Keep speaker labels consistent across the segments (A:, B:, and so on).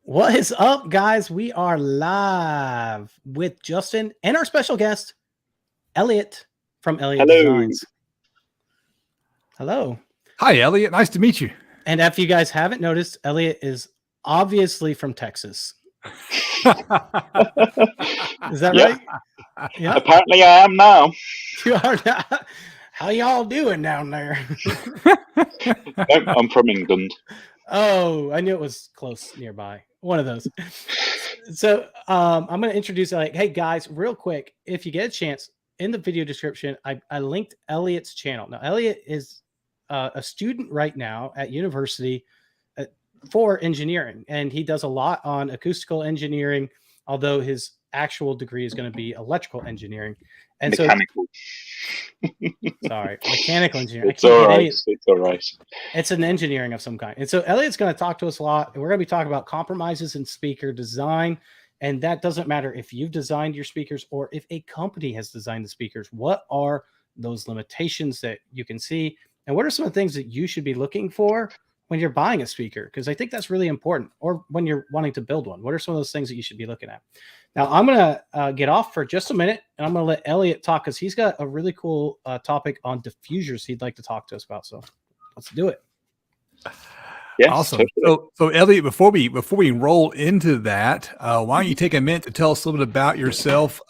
A: What is up, guys? We are live with Justin and our special guest, Elliot from Elliot
B: Hello.
A: Designs. Hello.
C: Hi, Elliot. Nice to meet you.
A: And if you guys haven't noticed, Elliot is obviously from Texas. Is that
B: Yeah.
A: right? Yeah.
B: Apparently I am now.
A: You are not. How y'all doing down there?
B: No, I'm from England.
A: Oh, I knew it was close nearby. One of those. So I'm going to introduce hey guys, real quick. If you get a chance, in the video description, I linked Elliot's channel. Now, Elliot is a student right now at university for engineering, and he does a lot on acoustical engineering, although his actual degree is going to be electrical engineering. And
B: Mechanical.
A: Mechanical engineering.
B: It's all right. It's all right.
A: It's an engineering of some kind. And so Elliot's going to talk to us a lot, and we're going to be talking about compromises in speaker design. And that doesn't matter if you've designed your speakers or if a company has designed the speakers. What are those limitations that you can see? And what are some of the things that you should be looking for when you're buying a speaker? Because I think that's really important. Or when you're wanting to build one, what are some of those things that you should be looking at? Now, I'm going to get off for just a minute, and I'm going to let Elliot talk because he's got a really cool topic on diffusers he'd like to talk to us about. So let's do it.
B: Yeah,
C: awesome.
B: Totally.
C: So Elliot, before we roll into that, why don't you take a minute to tell us a little bit about yourself?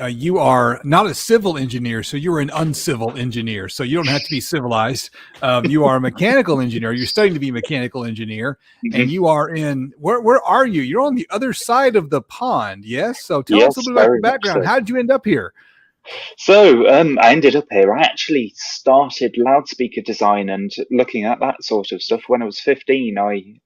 C: You are not a civil engineer, so you're an uncivil engineer. So you don't have to be civilized. You are a mechanical engineer. You're studying to be a mechanical engineer, and you are in where are you? You're on the other side of the pond. Yes. So tell us a little bit about the background.
B: So.
C: How did you end up here?
B: So I ended up here. I actually started loudspeaker design and looking at that sort of stuff when I was 15. I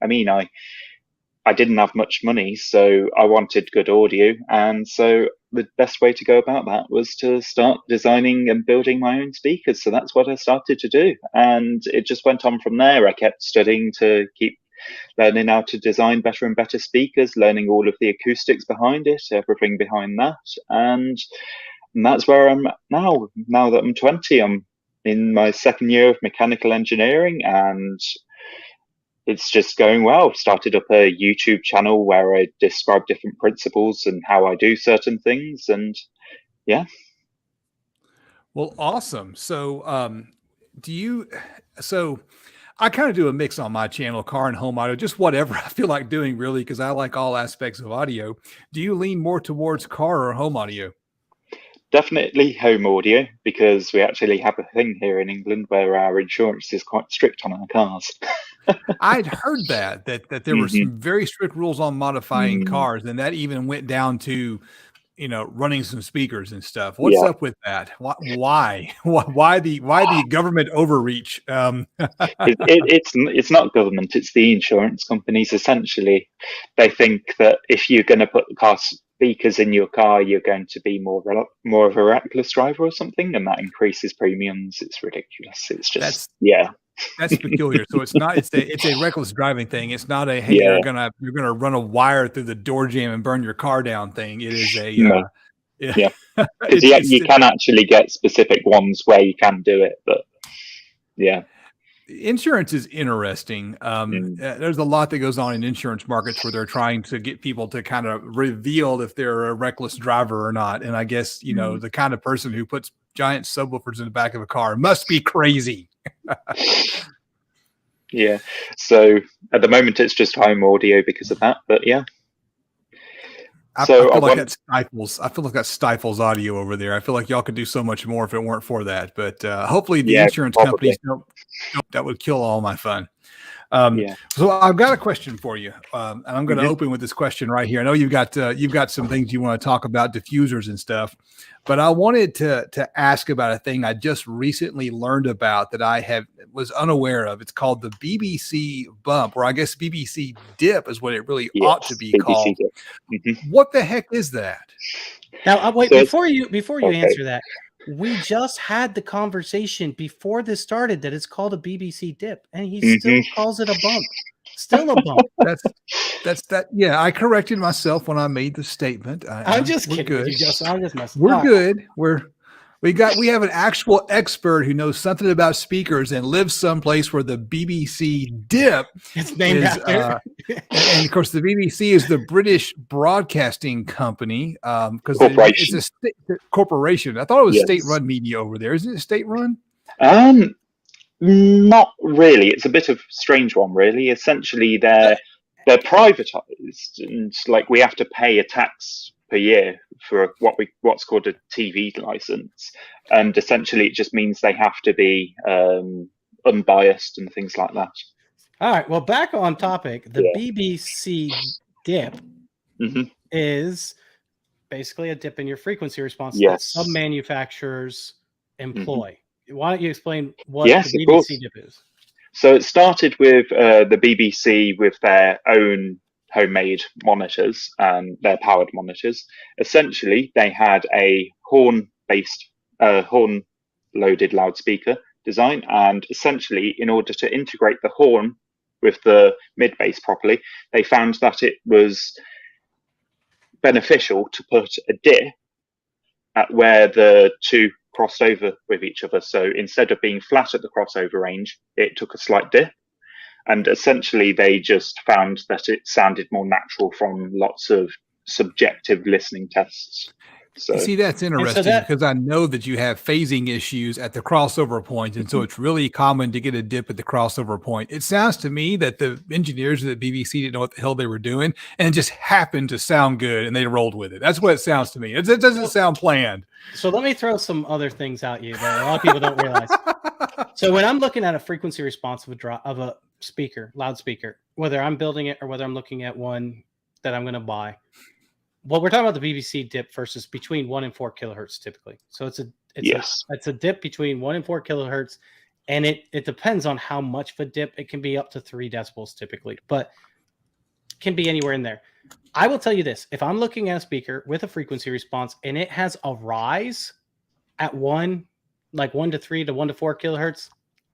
B: didn't have much money, so I wanted good audio. And so the best way to go about that was to start designing and building my own speakers. So that's what I started to do. And it just went on from there. I kept studying to keep learning how to design better and better speakers, learning all of the acoustics behind it, everything behind that. And that's where I'm now. Now that I'm 20, I'm in my second year of mechanical engineering, and it's just going well. Started up a YouTube channel where I describe different principles and how I do certain things, and yeah.
C: Well, awesome. So, I kind of do a mix on my channel, car and home audio, just whatever I feel like doing, really, because I like all aspects of audio. Do you lean more towards car or home audio?
B: Definitely home audio, because we actually have a thing here in England where our insurance is quite strict on our cars.
C: I'd heard that there were some very strict rules on modifying cars, and that even went down to, running some speakers and stuff. What's up with that? Why the government overreach?
B: It's not government, it's the insurance companies. Essentially, they think that if you're going to put car speakers in your car, you're going to be more of a reckless driver or something, and that increases premiums. It's ridiculous. It's just
C: that's peculiar. So it's a reckless driving thing. It's not a you're gonna run a wire through the door jamb and burn your car down thing. It is a
B: you can actually get specific ones where you can do it, but yeah.
C: Insurance is interesting. There's a lot that goes on in insurance markets where they're trying to get people to kind of reveal if they're a reckless driver or not. And I guess, the kind of person who puts giant subwoofers in the back of a car must be crazy.
B: Yeah. So at the moment it's just home audio because of that, but yeah.
C: I feel like that stifles audio over there. I feel like y'all could do so much more if it weren't for that. But hopefully the insurance companies don't. That would kill all my fun. So I've got a question for you, and I'm going to open with this question right here. I know you've got some things you want to talk about, diffusers and stuff, but I wanted to ask about a thing I just recently learned about that I was unaware of. It's called the BBC bump, or I guess BBC dip is what it really ought to be called. What the heck is that?
A: Now, wait, before you answer that, we just had the conversation before this started that it's called a BBC dip, and he still calls it a bump. Still a bump.
C: That's that. Yeah, I corrected myself when I made the statement.
A: I'm just kidding.
C: Good.
A: I'm just messing.
C: We're good. We have an actual expert who knows something about speakers and lives someplace where the BBC dip
A: It's named after.
C: And of course, the BBC is the British Broadcasting Company because it's a state corporation. I thought it was state-run media over there. Isn't it state-run?
B: Not really. It's a bit of a strange one, really. Essentially, they're privatized, and like we have to pay a tax per year for what's called a TV license, and essentially it just means they have to be unbiased and things like that.
A: All right. Well, back on topic, the BBC dip is basically a dip in your frequency response that some manufacturers employ. Why don't you explain what the BBC dip is?
B: So it started with the BBC with their own homemade monitors and their powered monitors. Essentially, they had a horn-based, horn-loaded loudspeaker design, and essentially, in order to integrate the horn with the mid-bass properly, they found that it was beneficial to put a dip at where the two crossed over with each other. So instead of being flat at the crossover range, it took a slight dip. And essentially, they just found that it sounded more natural from lots of subjective listening tests. So,
C: see, that's interesting because I know that you have phasing issues at the crossover point, and so it's really common to get a dip at the crossover point. It sounds to me that the engineers at the BBC didn't know what the hell they were doing, and it just happened to sound good, and they rolled with it. That's what it sounds to me. It doesn't sound planned.
A: So let me throw some other things at you that a lot of people don't realize. So when I'm looking at a frequency response of a speaker, loudspeaker, whether I'm building it or whether I'm looking at one that I'm going to buy, well, we're talking about the BBC dip versus between 1 and 4 kilohertz typically. So it's a dip between 1 and 4 kilohertz, and it depends on how much of a dip. It can be up to 3 decibels typically, but can be anywhere in there. I will tell you this: if I'm looking at a speaker with a frequency response and it has a rise at 1 to 3 to 1 to 4 kilohertz,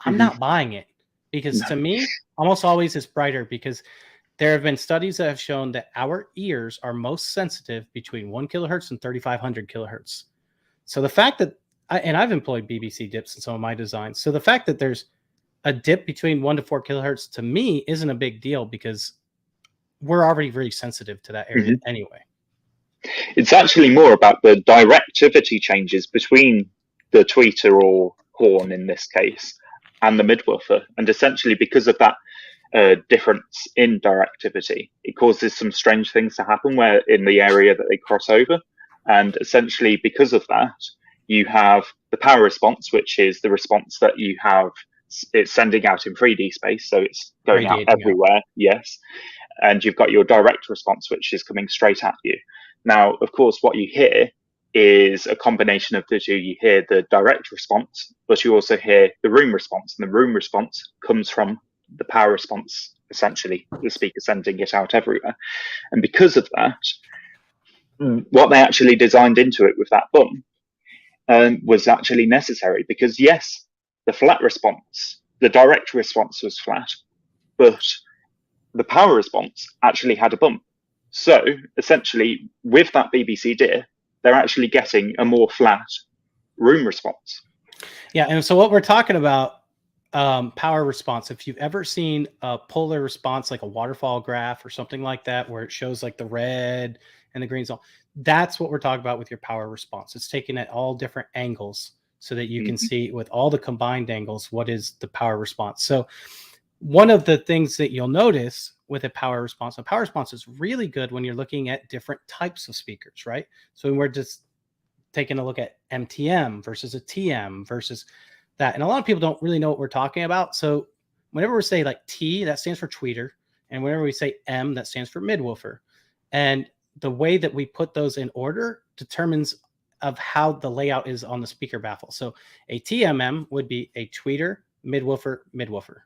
A: I'm not buying it, because to me, almost always it's brighter, because there have been studies that have shown that our ears are most sensitive between 1 kilohertz and 3,500 kilohertz. So the fact that, I've employed BBC dips in some of my designs. So the fact that there's a dip between 1 to 4 kilohertz to me isn't a big deal, because we're already very sensitive to that area anyway.
B: It's actually more about the directivity changes between the tweeter or horn in this case and the midwoofer. And essentially because of that difference in directivity, it causes some strange things to happen where in the area that they cross over. And essentially because of that, you have the power response, which is the response that you have, it's sending out in 3D space, so it's going out everywhere. Yes. And you've got your direct response, which is coming straight at you. Now, of course, what you hear is a combination of the two. You hear the direct response, but you also hear the room response, and the room response comes from the power response, essentially the speaker sending it out everywhere. And because of that, what they actually designed into it with that bump was actually necessary, because yes, the flat response, the direct response was flat, but the power response actually had a bump. So essentially with that BBC dip, they're actually getting a more flat room response.
A: Yeah. And so what we're talking about, power response, if you've ever seen a polar response, like a waterfall graph or something like that, where it shows like the red and the green zone, that's what we're talking about with your power response. It's taken at all different angles so that you can see with all the combined angles what is the power response. So one of the things that you'll notice with a power response is really good when you're looking at different types of speakers, right? So when we're just taking a look at MTM versus a TM versus that, and a lot of people don't really know what we're talking about. So whenever we say like T, that stands for tweeter, and whenever we say M, that stands for midwoofer. And the way that we put those in order determines of how the layout is on the speaker baffle. So a TMM would be a tweeter, midwoofer, midwoofer.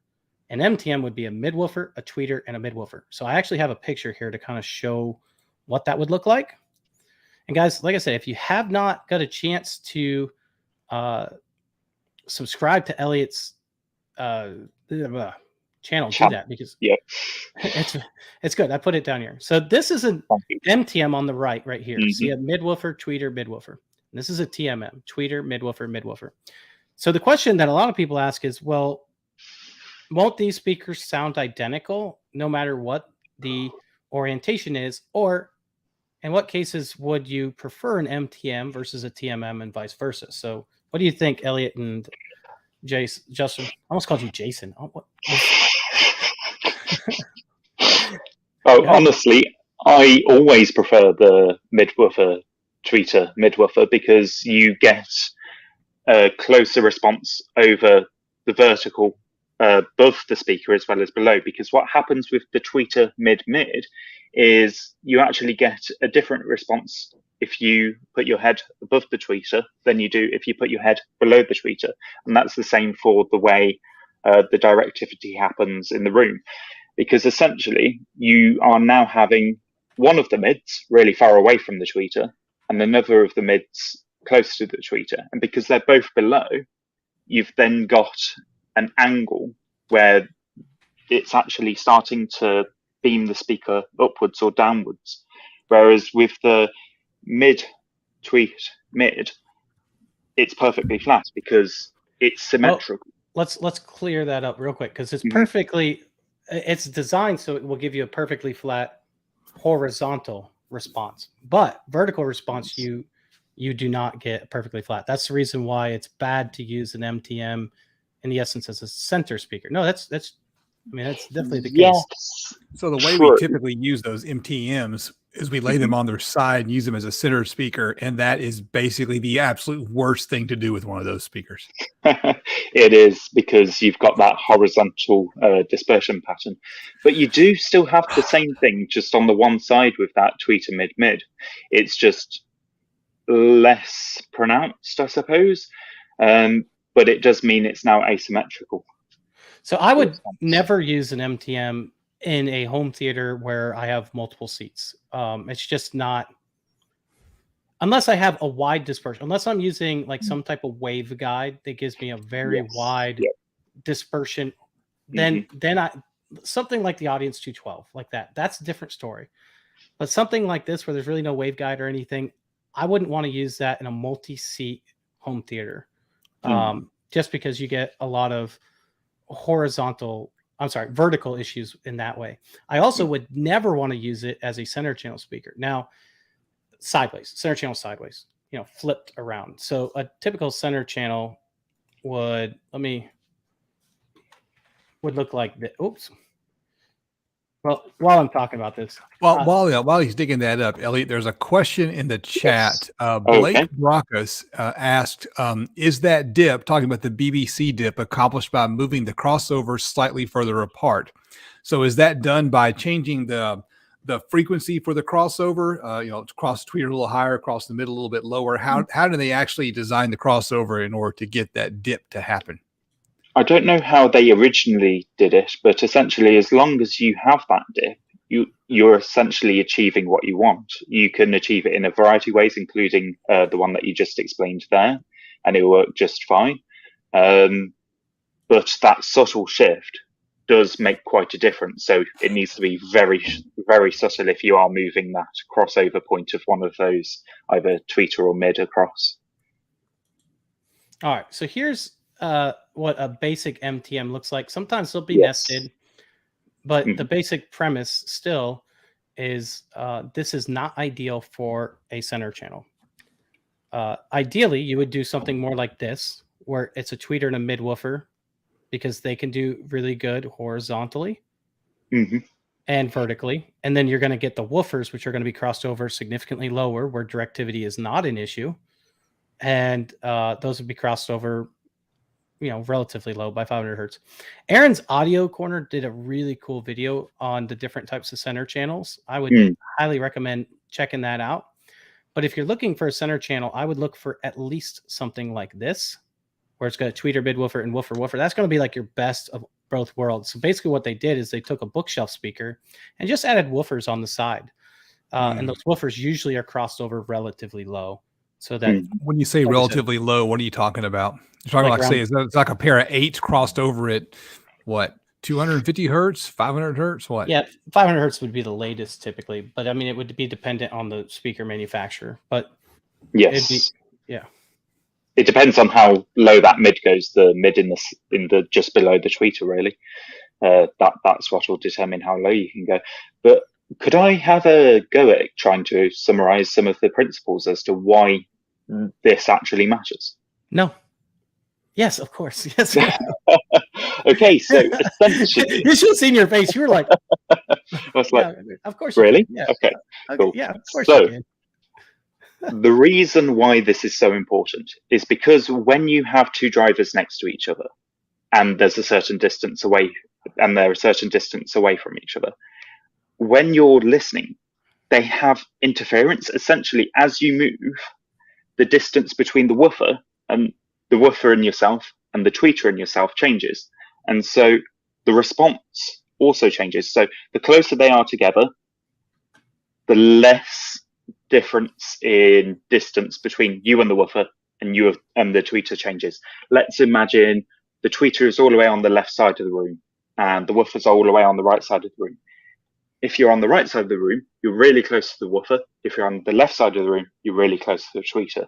A: An MTM would be a midwoofer, a tweeter, and a midwoofer. So I actually have a picture here to kind of show what that would look like. And guys, like I said, if you have not got a chance to subscribe to Elliot's channel, do that, because it's good. I put it down here. So this is an MTM on the right here. See a midwoofer, tweeter, midwoofer. And this is a TMM, tweeter, midwoofer, midwoofer. So the question that a lot of people ask is, well, won't these speakers sound identical no matter what the orientation is? Or in what cases would you prefer an MTM versus a TMM and vice versa? So what do you think, Elliot and Justin? I almost called you Jason. Oh, what?
B: Honestly, I always prefer the midwoofer tweeter midwoofer because you get a closer response over the vertical above the speaker as well as below. Because what happens with the tweeter mid is you actually get a different response if you put your head above the tweeter than you do if you put your head below the tweeter. And that's the same for the way the directivity happens in the room. Because essentially you are now having one of the mids really far away from the tweeter and another of the mids close to the tweeter. And because they're both below, you've then got an angle where it's actually starting to beam the speaker upwards or downwards. Whereas with the mid, it's perfectly flat because it's symmetrical.
A: Well, let's clear that up real quick because it's perfectly, it's designed so it will give you a perfectly flat horizontal response, but vertical response you do not get perfectly flat. That's the reason why it's bad to use an MTM in the essence as a center speaker. No, that's definitely the case.
C: So the way we typically use those MTMs is we lay them on their side and use them as a center speaker, and that is basically the absolute worst thing to do with one of those speakers.
B: It is, because you've got that horizontal dispersion pattern, but you do still have the same thing just on the one side with that tweeter mid. It's just less pronounced, I suppose, but it does mean it's now asymmetrical.
A: So I would never use an MTM in a home theater where I have multiple seats. It's just not, unless I have a wide dispersion, unless I'm using like some type of wave guide that gives me a very wide dispersion, then something like the Audience 212 like that's a different story. But something like this where there's really no wave guide or anything, I wouldn't want to use that in a multi-seat home theater, just because you get a lot of vertical issues in that way. I also would never want to use it as a center channel speaker. Now, center channel sideways, flipped around. So a typical center channel would look like this. Oops. Well, while I'm talking about this.
C: Well, while he's digging that up, Elliot, there's a question in the chat. Blake Brockus asked, is that dip, talking about the BBC dip, accomplished by moving the crossover slightly further apart? So is that done by changing the frequency for the crossover, across the tweeter a little higher, across the middle a little bit lower? How do they actually design the crossover in order to get that dip to happen?
B: I don't know how they originally did it, but essentially, as long as you have that dip, you're essentially achieving what you want. You can achieve it in a variety of ways, including the one that you just explained there, and it will work just fine. But that subtle shift does make quite a difference. So it needs to be very, very subtle if you are moving that crossover point of one of those, either tweeter or mid across.
A: All right, so here's what a basic MTM looks like. Sometimes they'll be nested, but the basic premise still is this is not ideal for a center channel. Ideally, you would do something more like this, where it's a tweeter and a midwoofer, because they can do really good horizontally and vertically. And then you're going to get the woofers, which are going to be crossed over significantly lower, where directivity is not an issue. And those would be crossed over relatively low by 500 hertz. Aaron's Audio Corner did a really cool video on the different types of center channels. I would highly recommend checking that out. But if you're looking for a center channel, I would look for at least something like this, where it's got a tweeter, midwoofer, and woofer. That's going to be like your best of both worlds. So basically what they did is they took a bookshelf speaker and just added woofers on the side. And those woofers usually are crossed over relatively low. So that
C: when you say relatively low, what are you talking about? You're talking like say it's like a pair of 8s crossed over at what, 250 hertz, 500 hertz, what?
A: Yeah, 500 hertz would be the latest typically, but I mean it would be dependent on the speaker manufacturer. But Yeah.
B: It depends on how low that mid goes. The mid in the just below the tweeter, really. That's what will determine how low you can go. But could I have a go at trying to summarize some of the principles as to why this actually matters?
A: No. Yes, of course. Yes.
B: Okay, so essentially,
A: you should have seen your face. You were like,
B: I was like,
A: yeah, of course.
B: really?
A: Yeah.
B: Okay, cool.
A: Yeah, of course.
B: So,
A: you can.
B: the reason why this is so important is because when you have two drivers next to each other, and there's a certain distance away, and they're a certain distance away from each other, when you're listening, they have interference. Essentially, as you move, the distance between the woofer and yourself and the tweeter and yourself changes. And so the response also changes. So the closer they are together, the less difference in distance between you and the woofer and you and the tweeter changes. Let's imagine the tweeter is all the way on the left side of the room and the woofer's all the way on the right side of the room. If you're on the right side of the room, you're really close to the woofer. If you're on the left side of the room, you're really close to the tweeter.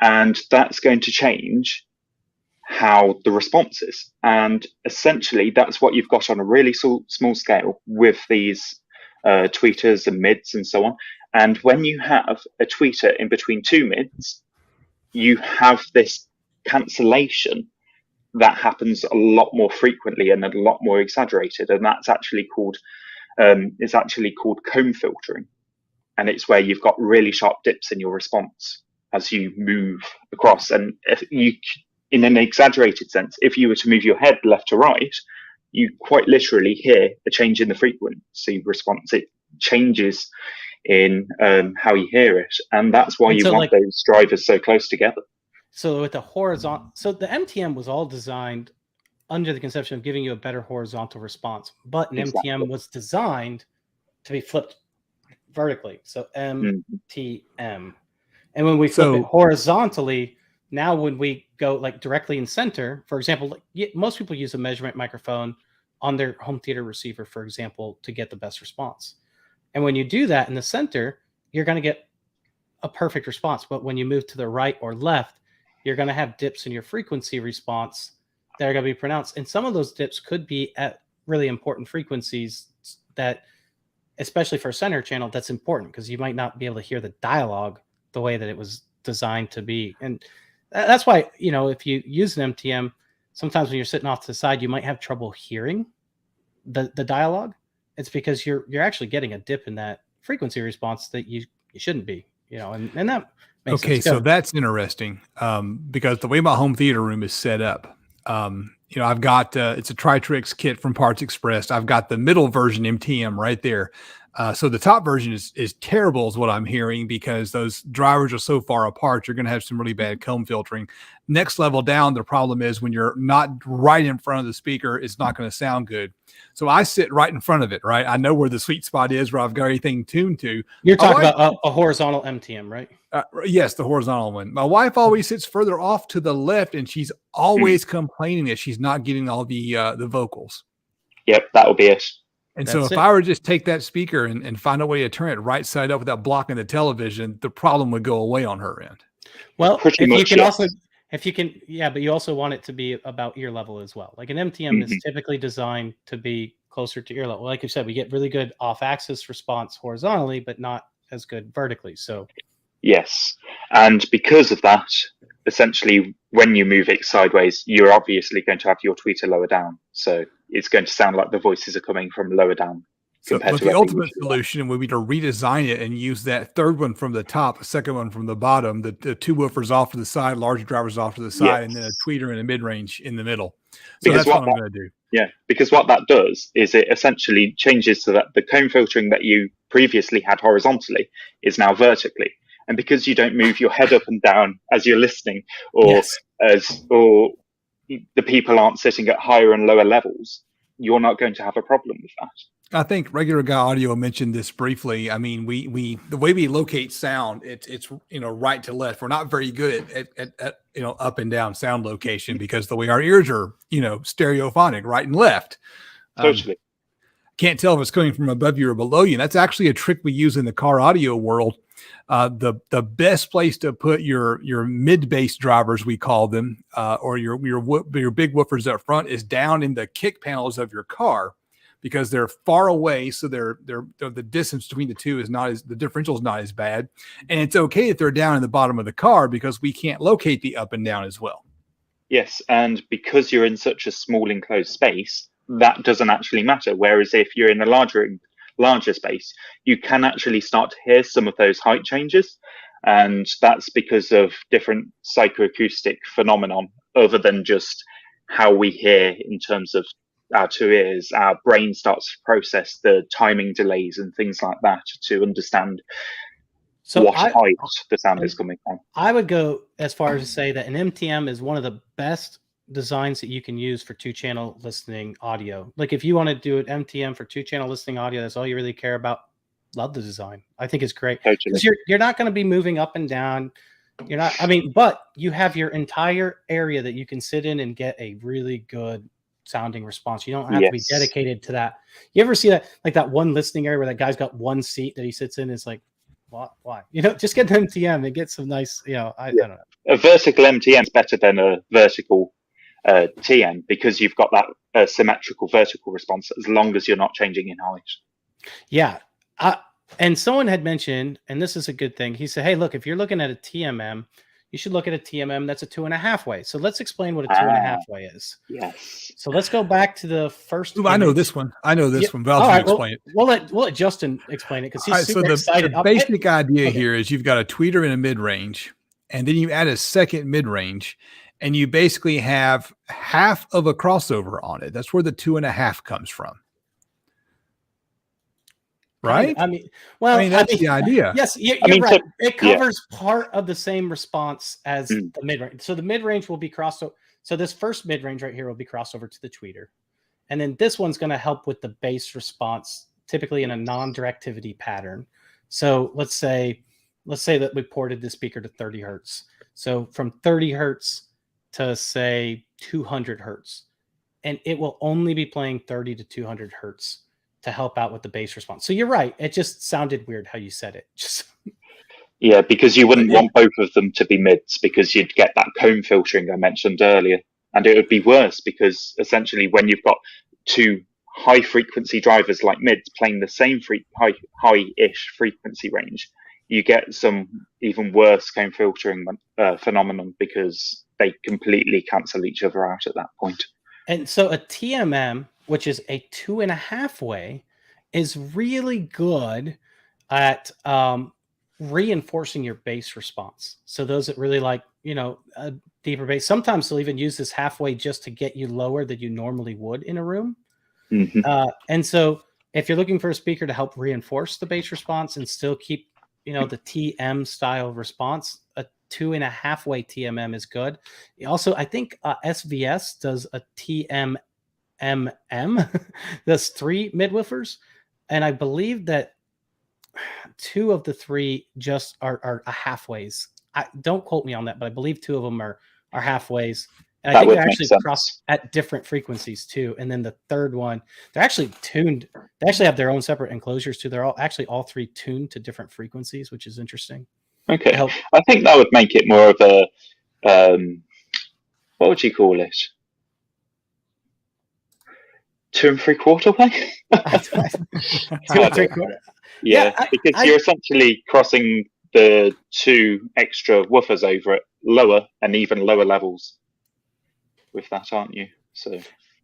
B: And that's going to change how the response is. And essentially, that's what you've got on a really small scale with these tweeters and mids and so on. And when you have a tweeter in between two mids, you have this cancellation that happens a lot more frequently and a lot more exaggerated. And that's actually called comb filtering. And it's where you've got really sharp dips in your response as you move across. And if you, in an exaggerated sense, if you were to move your head left to right, you quite literally hear a change in the frequency response. It changes in how you hear it. And that's why you want those drivers so close together.
A: So with the horizontal, so the MTM was all designed under the conception of giving you a better horizontal response, but an MTM was designed to be flipped vertically. So MTM. And when we flip it horizontally, now when we go like directly in center, for example, most people use a measurement microphone on their home theater receiver, for example, to get the best response. And when you do that in the center, you're going to get a perfect response. But when you move to the right or left, you're going to have dips in your frequency response that are going to be pronounced. And some of those dips could be at really important frequencies that, especially for a center channel, that's important because you might not be able to hear the dialogue the way that it was designed to be. And that's why, if you use an MTM, sometimes when you're sitting off to the side, you might have trouble hearing the dialogue. It's because you're actually getting a dip in that frequency response that you shouldn't be, and that makes sense.
C: So that's interesting because the way my home theater room is set up, I've got it's a Tritrix kit from Parts Express. I've got the middle version MTM right there. So the top version is terrible is what I'm hearing because those drivers are so far apart, you're going to have some really bad comb filtering. Next level down, the problem is when you're not right in front of the speaker, it's not going to sound good. So I sit right in front of it, right? I know where the sweet spot is where I've got everything tuned to.
A: You're talking about a horizontal MTM, right?
C: Yes, the horizontal one. My wife always sits further off to the left, and she's always complaining that she's not getting all the vocals.
B: Yep, that'll be it.
C: And so if I were to just take that speaker and find a way to turn it right side up without blocking the television, the problem would go away on her end.
A: Well, but you also want it to be about ear level as well. Like an MTM is typically designed to be closer to ear level. Like you said, we get really good off-axis response horizontally, but not as good vertically. So
B: yes, and because of that, essentially, when you move it sideways, you're obviously going to have your tweeter lower down. So it's going to sound like the voices are coming from lower down.
C: So the ultimate solution would be to redesign it and use that third one from the top, the second one from the bottom, the two woofers off to the side, larger drivers off to the side, and then a tweeter in a mid-range in the middle. So that's what I'm going to do.
B: Yeah, because what that does is it essentially changes so that the comb filtering that you previously had horizontally is now vertically. And because you don't move your head up and down as you're listening, or the people aren't sitting at higher and lower levels, you're not going to have a problem with that.
C: I think Regular Guy Audio mentioned this briefly. I mean, we the way we locate sound, it's right to left. We're not very good at up and down sound location because the way our ears are stereophonic, right and left.
B: Totally.
C: Can't tell if it's coming from above you or below you. And that's actually a trick we use in the car audio world. The best place to put your mid bass drivers, we call them, or your big woofers up front, is down in the kick panels of your car, because they're far away, so they're the distance between the two is not as, the differential is not as bad, and it's okay if they're down in the bottom of the car because we can't locate the up and down as well.
B: Yes, and because you're in such a small enclosed space, that doesn't actually matter. Whereas if you're in a larger space, you can actually start to hear some of those height changes, and that's because of different psychoacoustic phenomenon other than just how we hear in terms of our two ears. Our brain starts to process the timing delays and things like that to understand what height the sound is coming from.
A: I would go as far as to say that an MTM is one of the best designs that you can use for 2-channel listening audio. Like if you want to do an MTM for 2-channel listening audio, that's all you really care about. Love the design. I think it's great. Because you're not going to be moving up and down. You're not, I mean, but you have your entire area that you can sit in and get a really good sounding response. You don't have to be dedicated to that. You ever see that, like that one listening area where that guy's got one seat that he sits in? It's like, what? Why? You know, just get an MTM and get some nice, you know, I don't know.
B: A vertical MTM is better than a vertical TM because you've got that symmetrical vertical response as long as you're not changing in height.
A: Yeah. And someone had mentioned, and this is a good thing. He said, hey, look, if you're looking at a TMM, you should look at a TMM that's a 2.5 way. So let's explain what a 2.5 way is.
B: Yes.
A: So let's go back to the first.
C: Ooh, I know this one. Val can explain it.
A: We'll let Justin explain it because he's super excited.
C: The basic idea here is you've got a tweeter in a mid-range, and then you add a second mid-range, and you basically have half of a crossover on it. That's where the 2.5 comes from. Right?
A: I mean, that's
C: the idea.
A: Yes, you're right. It covers part of the same response as the mid-range. So the mid-range will be crossed over. So this first mid-range right here will be crossed over to the tweeter. And then this one's going to help with the bass response, typically in a non-directivity pattern. So let's say that we ported the speaker to 30 hertz. So from 30 hertz to say 200 hertz. And it will only be playing 30 to 200 hertz to help out with the bass response. So you're right. It just sounded weird how you said it.
B: Yeah, because you wouldn't want both of them to be mids because you'd get that cone filtering I mentioned earlier. And it would be worse because essentially when you've got two high frequency drivers like mids playing the same high-ish frequency range, you get some even worse cone filtering phenomenon because they completely cancel each other out at that point.
A: And so a TMM, which is a 2.5 way, is really good at reinforcing your bass response. So those that really like, a deeper bass, sometimes they'll even use this halfway just to get you lower than you normally would in a room.
B: Mm-hmm.
A: And so if you're looking for a speaker to help reinforce the bass response and still keep, the TM style response, a 2.5 way TMM is good. Also, I think SVS does a TMMM. That's 3 mid-woofers. And I believe that 2 of the 3 just are halfways. Don't quote me on that, but I believe 2 of them are halfways. And I think they're actually crossed at different frequencies too. And then the third one, they're actually tuned. They actually have their own separate enclosures too. They're all 3 tuned to different frequencies, which is interesting.
B: Okay. I think that would make it more of a, what would you call it? 2 3/4 way?
A: 2 3/4.
B: Yeah, because you're essentially crossing the 2 extra woofers over at lower and even lower levels with that, aren't you? So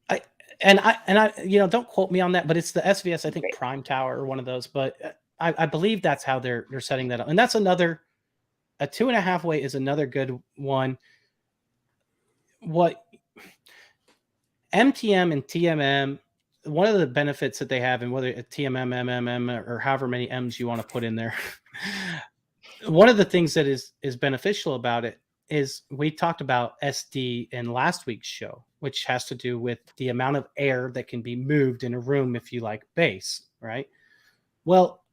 A: I don't quote me on that, but it's the SVS, I think Prime Tower or one of those, but I believe that's how they're setting that up. And that's a 2.5 way is another good one. What MTM and TMM, one of the benefits that they have, and whether a TMM, MMM, or however many M's you want to put in there, one of the things that is beneficial about it is we talked about SD in last week's show, which has to do with the amount of air that can be moved in a room if you like bass, right? Well,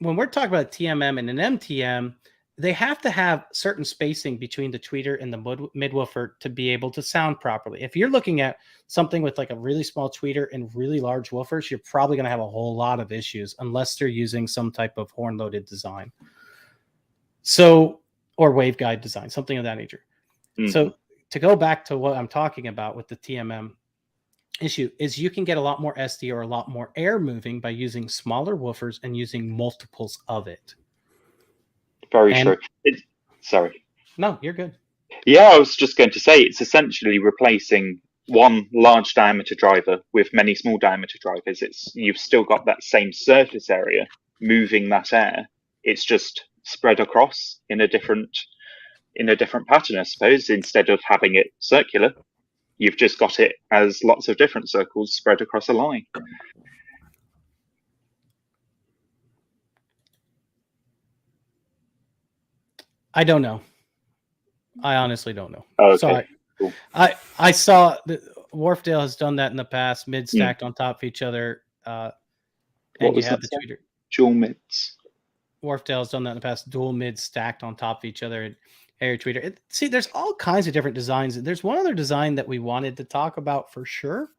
A: when we're talking about a TMM and an MTM, they have to have certain spacing between the tweeter and the mid-woofer to be able to sound properly. If you're looking at something with like a really small tweeter and really large woofers, you're probably going to have a whole lot of issues unless they're using some type of horn-loaded design. So, or waveguide design, something of that nature.
B: Mhm.
A: So to go back to what I'm talking about with the TMM issue is you can get a lot more SD or a lot more air moving by using smaller woofers and using multiples of it.
B: Very
A: And
B: true. Sorry.
A: no, you're good.
B: Yeah, I was just going to say it's essentially replacing one large diameter driver with many small diameter drivers. You've still got that same surface area moving that air. It's just spread across in a different pattern, I suppose. Instead of having it circular, you've just got it as lots of different circles spread across a line.
A: I don't know. I honestly don't know.
B: Okay.
A: So
B: Cool.
A: I saw that Wharfdale has done that in the past, mid stacked on top of each other. And you have the tweeter.
B: Dual mids.
A: Wharfdale has done that in the past, dual mid stacked on top of each other. And air tweeter. See, there's all kinds of different designs. There's one other design that we wanted to talk about for sure.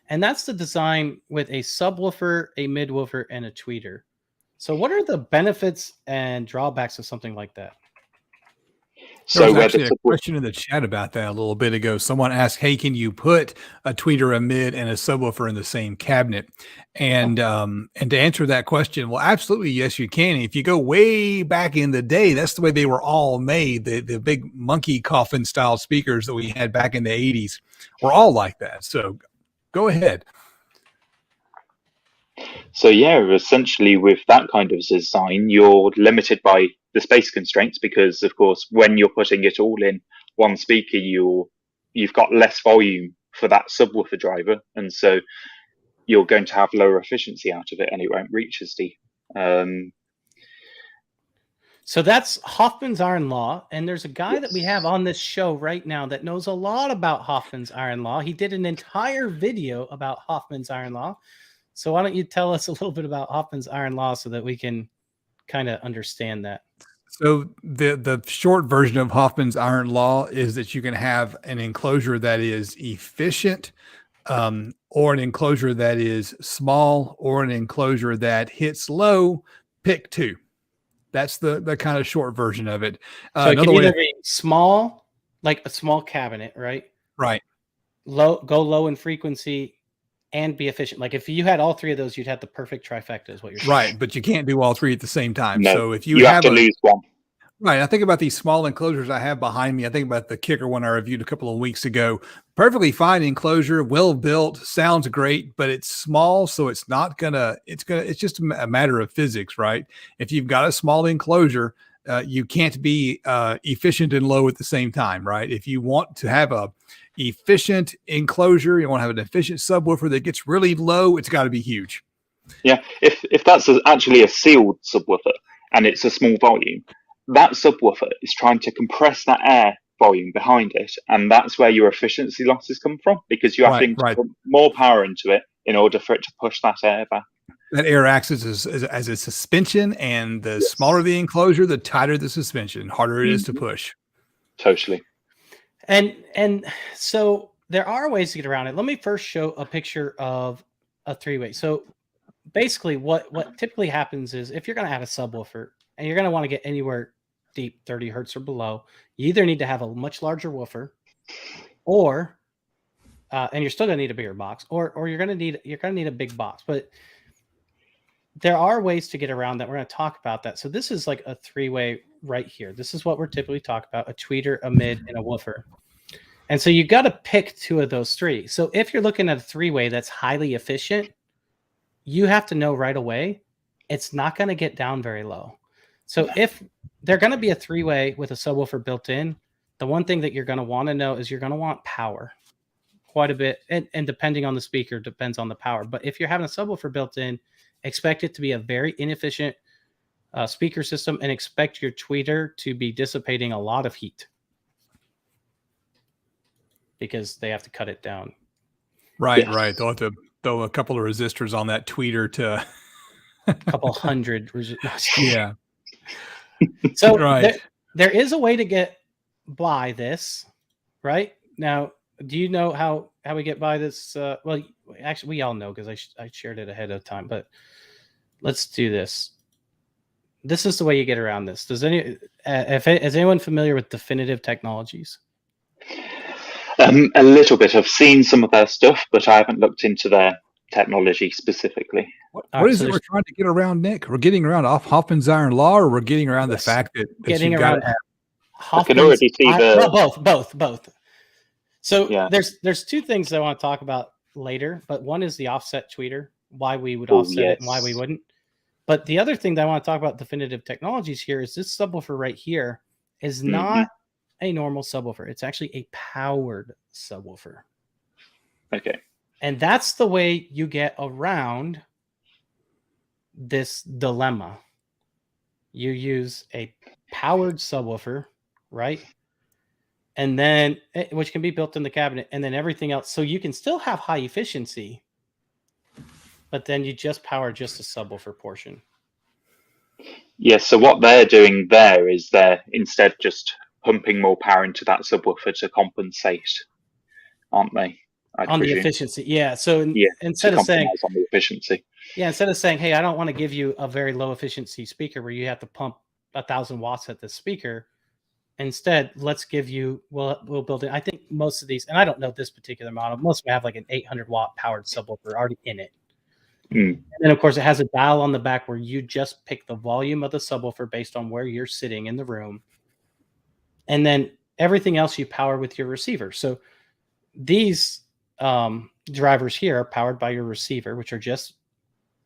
A: And that's the design with a subwoofer, a midwoofer, and a tweeter. So what are the benefits and drawbacks of something like that?
C: There was actually a question in the chat about that a little bit ago. Someone asked, hey, can you put a tweeter, a mid, and a subwoofer in the same cabinet? And to answer that question, well, absolutely, yes, you can. If you go way back in the day, that's the way they were all made. The big monkey coffin style speakers that we had back in the 80s were all like that. So go ahead.
B: So yeah, essentially with that kind of design, you're limited by the space constraints because, of course, when you're putting it all in one speaker, you've got less volume for that subwoofer driver, and so you're going to have lower efficiency out of it, and it won't reach as deep.
A: So that's Hoffman's Iron Law, and there's a guy that we have on this show right now that knows a lot about Hoffman's Iron Law. He did an entire video about Hoffman's Iron Law. So why don't you tell us a little bit about Hoffman's Iron Law so that we can kind of understand that?
C: So the short version of Hoffman's Iron Law is that you can have an enclosure that is efficient, or an enclosure that is small, or an enclosure that hits low. Pick two. That's the kind of short version of it.
A: So it can either be small, like a small cabinet, right?
C: Right.
A: Go low in frequency and be efficient. Like if you had all three of those, you'd have the perfect trifecta is what you're saying.
C: Right, but you can't do all three at the same time.
B: No,
C: so if you
B: have to lose one.
C: Right. I think about these small enclosures I have behind me. I think about the Kicker one I reviewed a couple of weeks ago. Perfectly fine enclosure, well built, sounds great, but it's small, so it's just a matter of physics, right? If you've got a small enclosure, you can't be efficient and low at the same time, right? If you want to have a efficient enclosure, you want to have an efficient subwoofer that gets really low, it's got to be huge.
B: Yeah, if that's actually a sealed subwoofer and it's a small volume, that subwoofer is trying to compress that air volume behind it, and that's where your efficiency losses come from, because you're having to put more power into it in order for it to push that air back.
C: That air acts as a suspension, and the smaller the enclosure, the tighter the suspension, harder it is to push.
B: Totally.
A: And so there are ways to get around it. Let me first show a picture of a three-way. So basically what typically happens is if you're going to have a subwoofer and you're going to want to get anywhere deep, 30 hertz or below, you either need to have a much larger woofer, or and you're still going to need a bigger box, or you're going to need a big box. But there are ways to get around that. We're going to talk about that. So this is like a three-way right here. This is what we're typically talking about: a tweeter, a mid, and a woofer. And so you got to pick two of those three. So if you're looking at a three-way that's highly efficient, you have to know right away it's not going to get down very low. So if they're going to be a three-way with a subwoofer built in, the one thing that you're going to want to know is you're going to want power quite a bit. And depending on the speaker, depends on the power. But if you're having a subwoofer built in, expect it to be a very inefficient speaker system, and expect your tweeter to be dissipating a lot of heat because they have to cut it down.
C: Right, right. They'll have to throw a couple of resistors on that tweeter to
A: a couple hundred.
C: Yeah.
A: So there is a way to get by this, right? Now, do you know how we get by this? Well, actually, we all know because I shared it ahead of time, but let's do this. This is the way you get around this. Is anyone familiar with Definitive Technologies?
B: A little bit. I've seen some of their stuff, but I haven't looked into their technology specifically.
C: What is it we're trying to get around, Nick? We're getting around Hoffman's iron law, or we're getting around the fact that
A: getting around
B: I can already see
A: both. So there's two things I want to talk about later, but one is the offset tweeter, why we would offset it and why we wouldn't. But the other thing that I want to talk about Definitive Technologies here is this subwoofer right here is not a normal subwoofer. It's actually a powered subwoofer.
B: Okay.
A: And that's the way you get around this dilemma. You use a powered subwoofer, right? And then, which can be built in the cabinet, and then everything else. So you can still have high efficiency, but then you just power just the subwoofer portion.
B: Yes. So what they're doing there is they're instead just pumping more power into that subwoofer to compensate, aren't they?
A: On the efficiency, yeah. So instead of saying
B: on the efficiency,
A: instead of saying, "Hey, I don't want to give you a very low efficiency speaker where you have to pump 1,000 watts at the speaker," instead, let's give you. We'll build it. I think most of these, and I don't know this particular model. Most of them have like an 800 watt powered subwoofer already in it. And then, of course, it has a dial on the back where you just pick the volume of the subwoofer based on where you're sitting in the room, and then everything else you power with your receiver. So these drivers here are powered by your receiver, which are just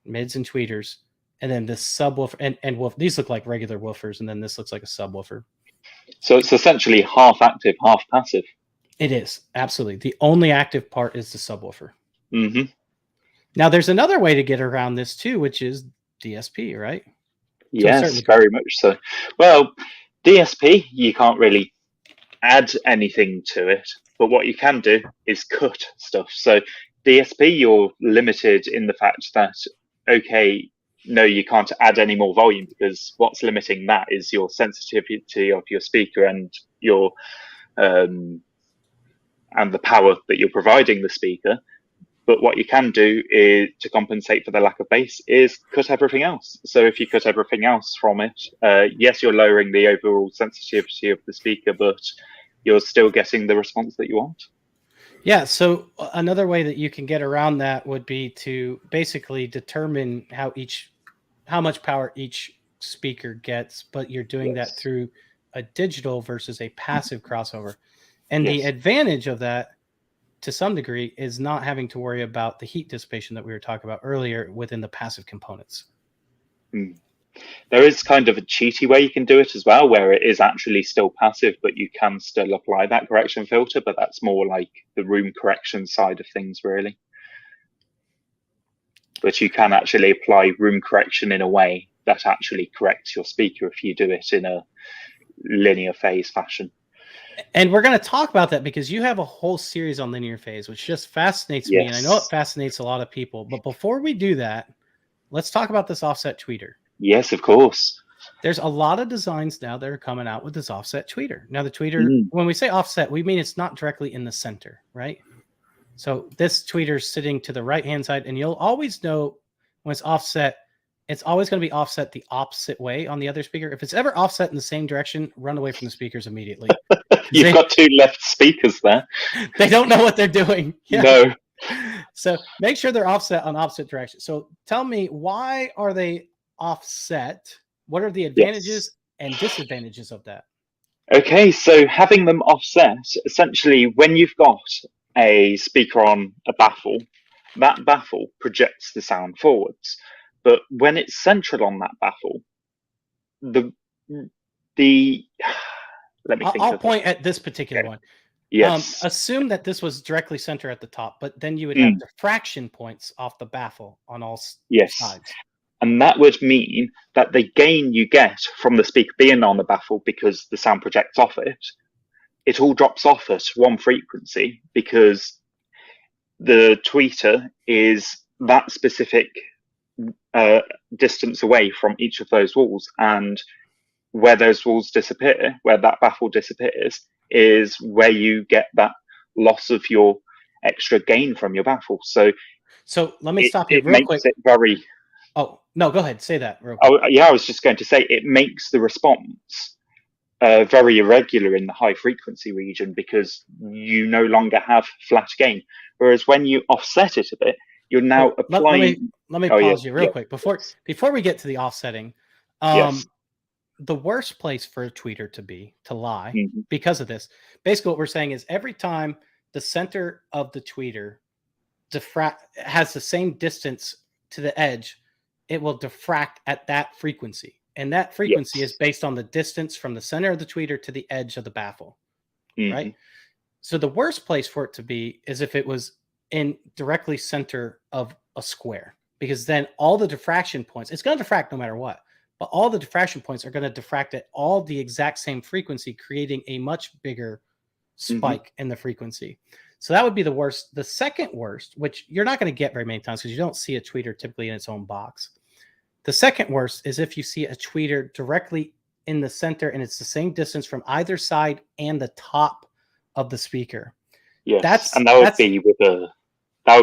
A: mids and tweeters, and then this subwoofer and these look like regular woofers, and then this looks like a subwoofer.
B: So it's essentially half active, half passive.
A: It is, absolutely. The only active part is the subwoofer. Now there's another way to get around this too, which is DSP, right?
B: Yes, very much so. Well, DSP, you can't really add anything to it, but what you can do is cut stuff. So DSP, you're limited in the fact that, okay, no, you can't add any more volume, because what's limiting that is your sensitivity of your speaker and your and the power that you're providing the speaker. But what you can do is, to compensate for the lack of bass, is cut everything else. So if you cut everything else from it, yes, you're lowering the overall sensitivity of the speaker, but you're still getting the response that you want.
A: Yeah. So another way that you can get around that would be to basically determine how much power each speaker gets, but you're doing that through a digital versus a passive crossover. And the advantage of that, to some degree, is not having to worry about the heat dissipation that we were talking about earlier within the passive components.
B: There is kind of a cheaty way you can do it as well, where it is actually still passive, but you can still apply that correction filter, but that's more like the room correction side of things, really. But you can actually apply room correction in a way that actually corrects your speaker if you do it in a linear phase fashion.
A: And we're going to talk about that because you have a whole series on linear phase, which just fascinates me. And I know it fascinates a lot of people. But before we do that, let's talk about this offset tweeter.
B: Yes, of course.
A: There's a lot of designs now that are coming out with this offset tweeter. Now, the tweeter, when we say offset, we mean it's not directly in the center, right? So this tweeter is sitting to the right-hand side, and you'll always know when it's offset, it's always going to be offset the opposite way on the other speaker. If it's ever offset in the same direction, run away from the speakers immediately.
B: You've got two left speakers there.
A: They don't know what they're doing.
B: No.
A: So make sure they're offset on opposite direction. So tell me, why are they offset? What are the advantages and disadvantages of that?
B: Okay, so having them offset, essentially, when you've got a speaker on a baffle, that baffle projects the sound forwards. But when it's central on that baffle, I'll
A: point at this particular one.
B: Yes.
A: Assume that this was directly center at the top, but then you would have diffraction points off the baffle on all sides.
B: And that would mean that the gain you get from the speaker being on the baffle, because the sound projects off it, it all drops off at one frequency, because the tweeter is that specific distance away from each of those walls, and where those walls disappear, where that baffle disappears, is where you get that loss of your extra gain from your baffle. So
A: let me stop you real quick.
B: It very
A: Oh, no, go ahead. Say that real quick.
B: Oh, yeah, I was just going to say it makes the response very irregular in the high frequency region because you no longer have flat gain. Whereas when you offset it a bit, you're now applying.
A: Let me
B: Oh,
A: pause
B: yeah,
A: you real
B: yeah,
A: quick before we get to the offsetting.
B: yes.
A: The worst place for a tweeter to lie
B: Mhm.
A: because of this. Basically, what we're saying is every time the center of the tweeter has the same distance to the edge, it will diffract at that frequency. And that frequency is
B: Yes.
A: based on the distance from the center of the tweeter to the edge of the baffle, right?
B: Mhm.
A: So the worst place for it to be is if it was in directly center of a square, because then all the diffraction points, it's going to diffract no matter what, but all the diffraction points are going to diffract at all the exact same frequency, creating a much bigger spike in the frequency. So that would be the worst. The second worst, which you're not going to get very many times because you don't see a tweeter typically in its own box. The second worst is if you see a tweeter directly in the center and it's the same distance from either side and the top of the speaker.
B: Yes, and that would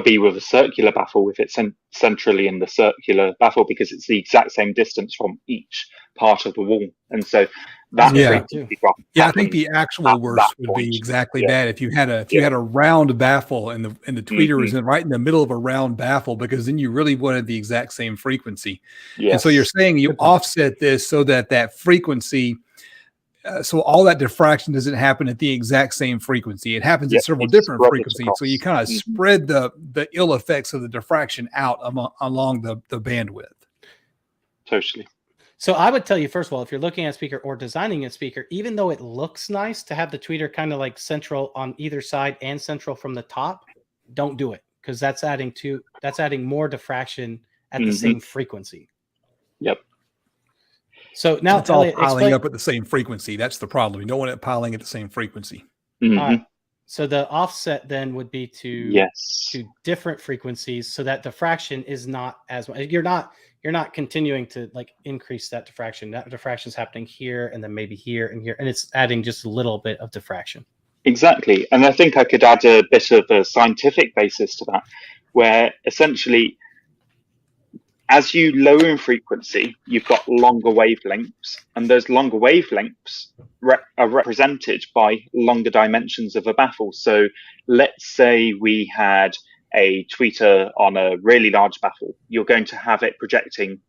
B: be with a circular baffle if it's centrally in the circular baffle because it's the exact same distance from each part of the wall, and so that frequency drop.
C: Yeah, I think the actual worst would be exactly that. If you had a round baffle and the tweeter was right in the middle of a round baffle, because then you really wanted the exact same frequency.
B: Yes.
C: And so you're saying you offset this so that frequency. So all that diffraction doesn't happen at the exact same frequency. It happens at several different frequencies. So you kind of spread the ill effects of the diffraction out along the bandwidth.
B: Totally.
A: So I would tell you, first of all, if you're looking at a speaker or designing a speaker, even though it looks nice to have the tweeter kind of like central on either side and central from the top, don't do it because that's adding more diffraction at the same frequency.
B: Yep.
A: So now
C: it's all piling up at the same frequency. That's the problem. You don't want it piling at the same frequency.
A: All right. So the offset then would be to different frequencies, so that diffraction is not as much. You're not continuing to like increase that diffraction. That diffraction is happening here and then maybe here and here, and it's adding just a little bit of diffraction.
B: Exactly, and I think I could add a bit of a scientific basis to that, where essentially, as you lower in frequency, you've got longer wavelengths, and those longer wavelengths are represented by longer dimensions of a baffle. So let's say we had a tweeter on a really large baffle. You're going to have it projecting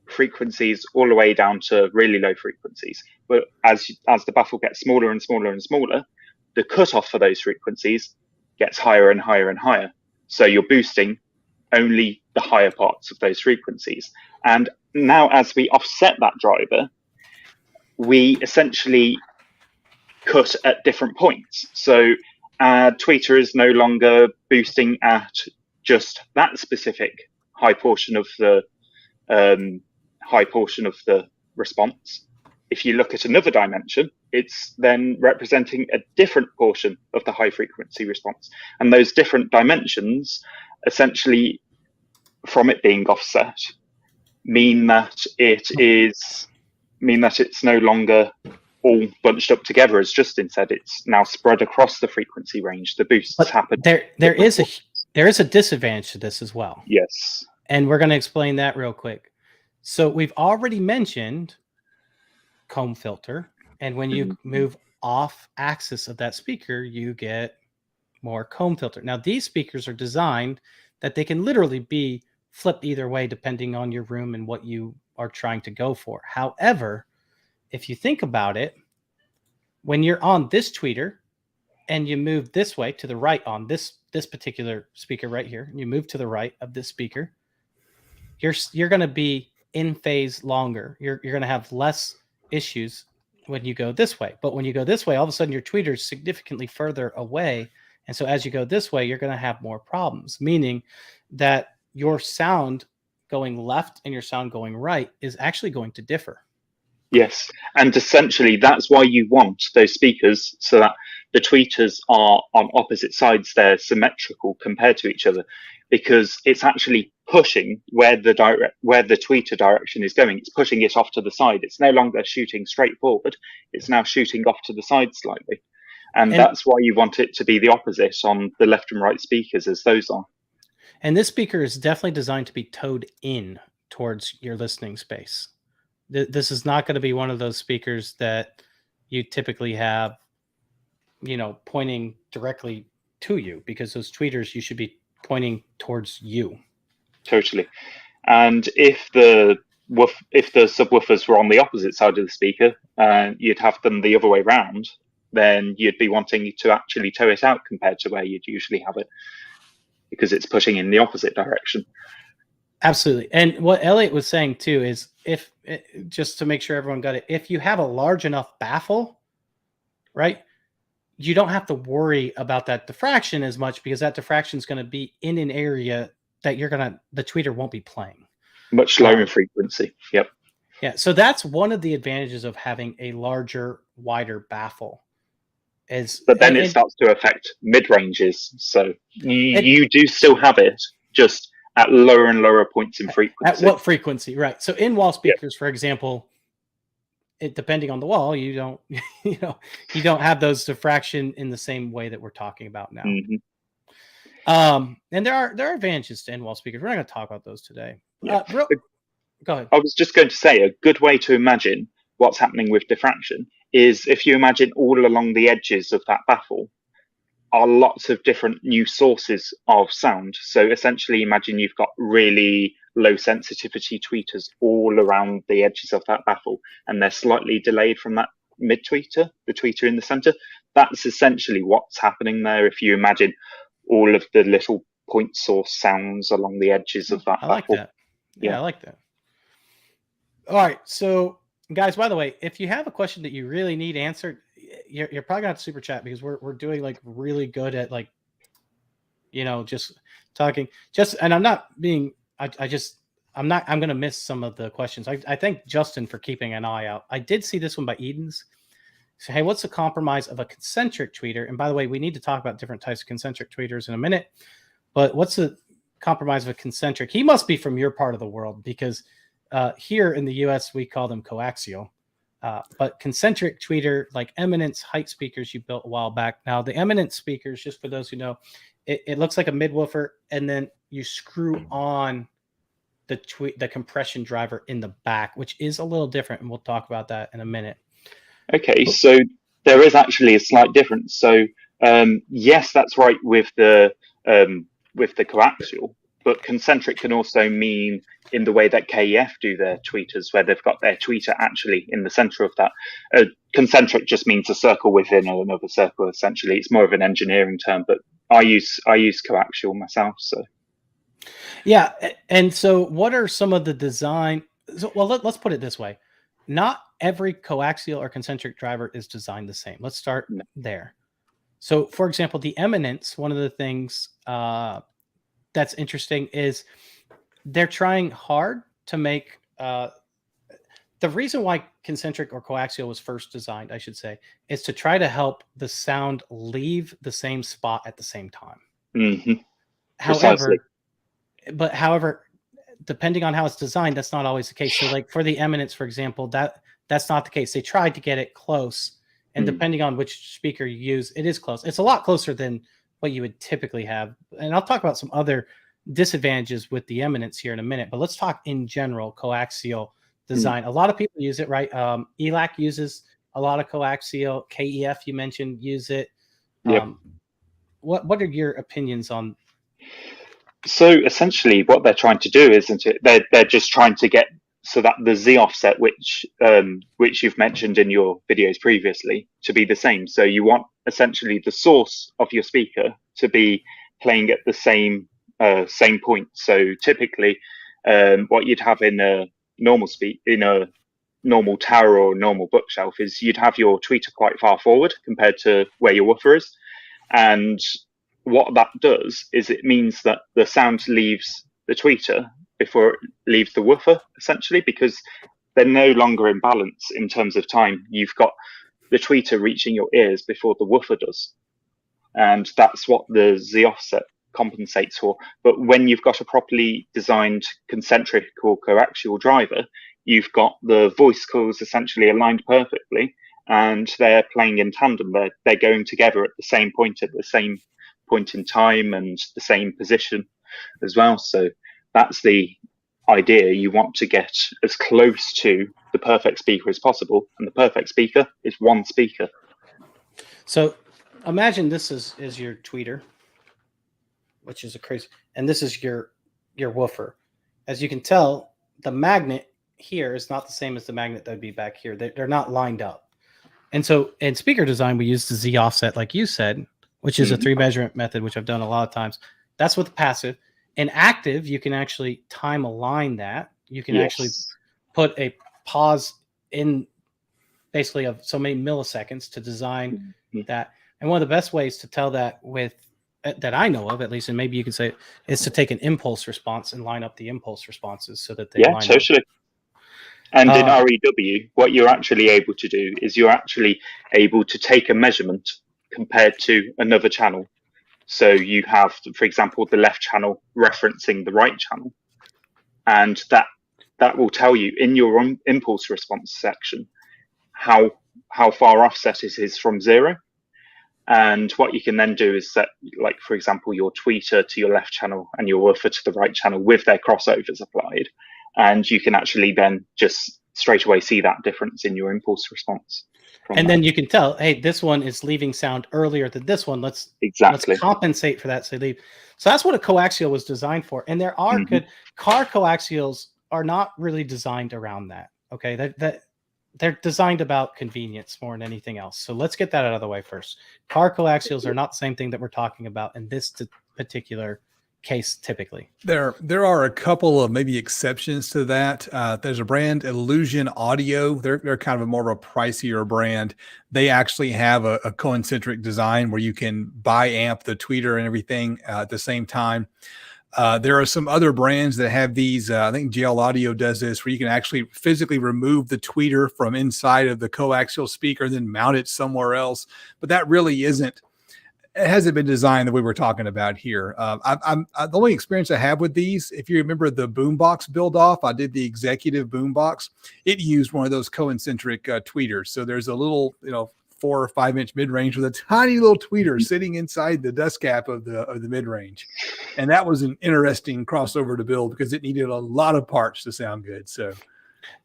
B: frequencies all the way down to really low frequencies. But as the baffle gets smaller and smaller and smaller, the cutoff for those frequencies gets higher and higher and higher. So you're boosting only the higher parts of those frequencies. And now as we offset that driver, we essentially cut at different points. So tweeter is no longer boosting at just that specific high portion of the response. If you look at another dimension, it's then representing a different portion of the high frequency response. And those different dimensions essentially, from it being offset, mean that it's no longer all bunched up together, as Justin said. It's now spread across the frequency range. The boosts happen.
A: There is a disadvantage to this as well.
B: Yes.
A: And we're going to explain that real quick. So we've already mentioned comb filter, and when you move off axis of that speaker, you get more comb filter. Now these speakers are designed that they can literally be flipped either way depending on your room and what you are trying to go for. However, if you think about it, when you're on this tweeter and you move this way to the right on this particular speaker right here, and you move to the right of this speaker, you're going to be in phase longer. You're going to have less issues when you go this way. But when you go this way, all of a sudden your tweeter is significantly further away. And so as you go this way, you're going to have more problems, meaning that your sound going left and your sound going right is actually going to differ.
B: Yes. And essentially that's why you want those speakers, so that the tweeters are on opposite sides. They're symmetrical compared to each other, because it's actually pushing where the tweeter direction is going. It's pushing it off to the side. It's no longer shooting straight forward. It's now shooting off to the side slightly. And that's why you want it to be the opposite on the left and right speakers, as those are.
A: And this speaker is definitely designed to be towed in towards your listening space. This is not going to be one of those speakers that you typically have, pointing directly to you, because those tweeters, you should be pointing towards you.
B: Totally. And if the subwoofers were on the opposite side of the speaker, you'd have them the other way round, then you'd be wanting to actually tow it out compared to where you'd usually have it, because it's pushing in the opposite direction.
A: Absolutely. And what Elliot was saying too is, just to make sure everyone got it, if you have a large enough baffle, right, you don't have to worry about that diffraction as much, because that diffraction is going to be in an area that the tweeter won't be playing.
B: Much lower in frequency. Yep.
A: Yeah. So that's one of the advantages of having a larger, wider baffle.
B: But then it starts to affect mid ranges. So you do still have it, just at lower and lower points in frequency.
A: At what frequency? Right. So in wall speakers, for example, depending on the wall, you don't, you don't have those diffraction in the same way that we're talking about now. And there are advantages to in-wall speakers. We're not going to talk about those today.
B: Yeah.
A: Go ahead.
B: I was just going to say, a good way to imagine what's happening with diffraction is if you imagine all along the edges of that baffle are lots of different new sources of sound. So essentially imagine you've got really low sensitivity tweeters all around the edges of that baffle, and they're slightly delayed from that mid tweeter, the tweeter in the center. That's essentially what's happening there if you imagine all of the little point source sounds along the edges of that baffle.
A: I like that. Yeah, I like that. All right. So guys, by the way, if you have a question that you really need answered, you're probably gonna have to super chat, because we're doing like really good at like, just talking, and I'm not being, I'm going to miss some of the questions. I thank Justin for keeping an eye out. I did see this one by Edens. So, hey, what's the compromise of a concentric tweeter? And by the way, we need to talk about different types of concentric tweeters in a minute, but what's the compromise of a concentric? He must be from your part of the world, because here in the US, we call them coaxial. But concentric tweeter, like Eminence height speakers you built a while back. Now, the Eminence speakers, just for those who know, it looks like a midwoofer, and then you screw on the compression driver in the back, which is a little different, and we'll talk about that in a minute.
B: Okay, so there is actually a slight difference. So yes, that's right with the coaxial, but concentric can also mean in the way that KEF do their tweeters, where they've got their tweeter actually in the center of that. Concentric just means a circle within another circle. Essentially, it's more of an engineering term, but I use coaxial myself. So
A: yeah, and so what are some of the design? Well, let's put it this way: not every coaxial or concentric driver is designed the same. Let's start there. So, for example, the Eminence, one of the things that's interesting is they're trying hard to make the reason why concentric or coaxial was first designed, I should say, is to try to help the sound leave the same spot at the same time.
B: Mm-hmm.
A: However, depending on how it's designed, that's not always the case. So like for the Eminence, for example, that's not the case. They tried to get it close, and depending on which speaker you use, it is close. It's a lot closer than what you would typically have. And I'll talk about some other disadvantages with the Eminence here in a minute, but let's talk in general coaxial design. A lot of people use it, right? ELAC uses a lot of coaxial. KEF, you mentioned, use it. What are your opinions on?
B: So essentially what they're trying to do, isn't it? They're just trying to get so that the Z offset, which you've mentioned in your videos previously, to be the same. So you want essentially the source of your speaker to be playing at the same point. So typically, what you'd have in a normal tower or normal bookshelf is you'd have your tweeter quite far forward compared to where your woofer is, and what that does is it means that the sound leaves the tweeter before it leaves the woofer, essentially, because they're no longer in balance in terms of time. You've got the tweeter reaching your ears before the woofer does. And that's what the Z offset compensates for. But when you've got a properly designed concentric or coaxial driver, you've got the voice coils essentially aligned perfectly, and they're playing in tandem. They're going together at the same point in time and the same position as well. So that's the idea, you want to get as close to the perfect speaker as possible, and the perfect speaker is one speaker.
A: So imagine this is your tweeter, which is a crazy, and this is your woofer. As you can tell, the magnet here is not the same as the magnet that would be back here. They're not lined up. And so in speaker design, we use the Z offset, like you said, which is a 3 measurement method, which I've done a lot of times. That's with passive. In active, you can actually time align that. You can actually put a pause in basically of so many milliseconds to design that. And one of the best ways to tell that with that I know of, at least, and maybe you can say, is to take an impulse response and line up the impulse responses so that they line
B: totally.
A: up.
B: And in REW, what you're actually able to do is you're actually able to take a measurement compared to another channel. So you have, for example, the left channel referencing the right channel, and that will tell you in your own impulse response section how far offset it is from 0. And what you can then do is set, like, for example, your tweeter to your left channel and your woofer to the right channel with their crossovers applied. And you can actually then just straight away see that difference in your impulse response.
A: And then you can tell, hey, this one is leaving sound earlier than this one. Let's compensate for that. So that's what a coaxial was designed for. And there are good car coaxials are not really designed around that. Okay, they're designed about convenience more than anything else. So let's get that out of the way first. Car coaxials are not the same thing that we're talking about in this particular case. Typically,
C: there are a couple of maybe exceptions to that. There's a brand, Illusion Audio. They're kind of a more of a pricier brand. They actually have a concentric design where you can bi-amp the tweeter and everything at the same time. There are some other brands that have these. I think GL Audio does this, where you can actually physically remove the tweeter from inside of the coaxial speaker and then mount it somewhere else. But that really isn't. It hasn't been designed the way we're talking about here. The only experience I have with these, if you remember the boombox build off, I did the executive boombox. It used one of those concentric tweeters. So there's a little, 4 or 5 inch mid range with a tiny little tweeter sitting inside the dust cap of the mid range, and that was an interesting crossover to build because it needed a lot of parts to sound good. So,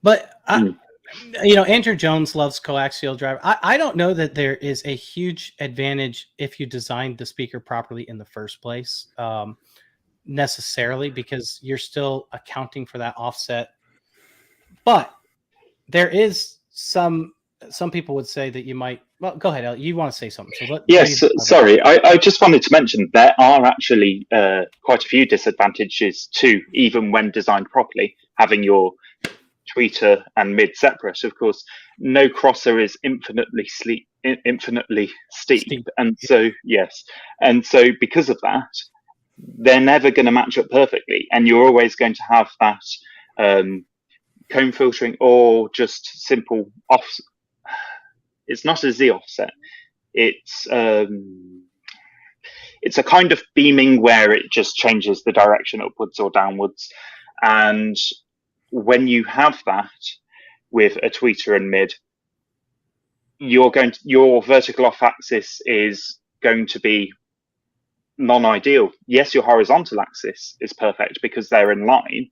A: but Andrew Jones loves coaxial driver. I don't know that there is a huge advantage if you designed the speaker properly in the first place, necessarily, because you're still accounting for that offset. But there is some people would say that you might. Well, go ahead, Elliot. You want to say something? So
B: yes, sorry. I just wanted to mention there are actually quite a few disadvantages too, even when designed properly, having your tweeter and mid separate. Of course, no crosser is infinitely steep. And so because of that, they're never going to match up perfectly, and you're always going to have that cone filtering or just simple off. It's not a Z offset. It's a kind of beaming where it just changes the direction upwards or downwards. And when you have that with a tweeter and mid, your vertical off axis is going to be non-ideal. Yes, your horizontal axis is perfect because they're in line,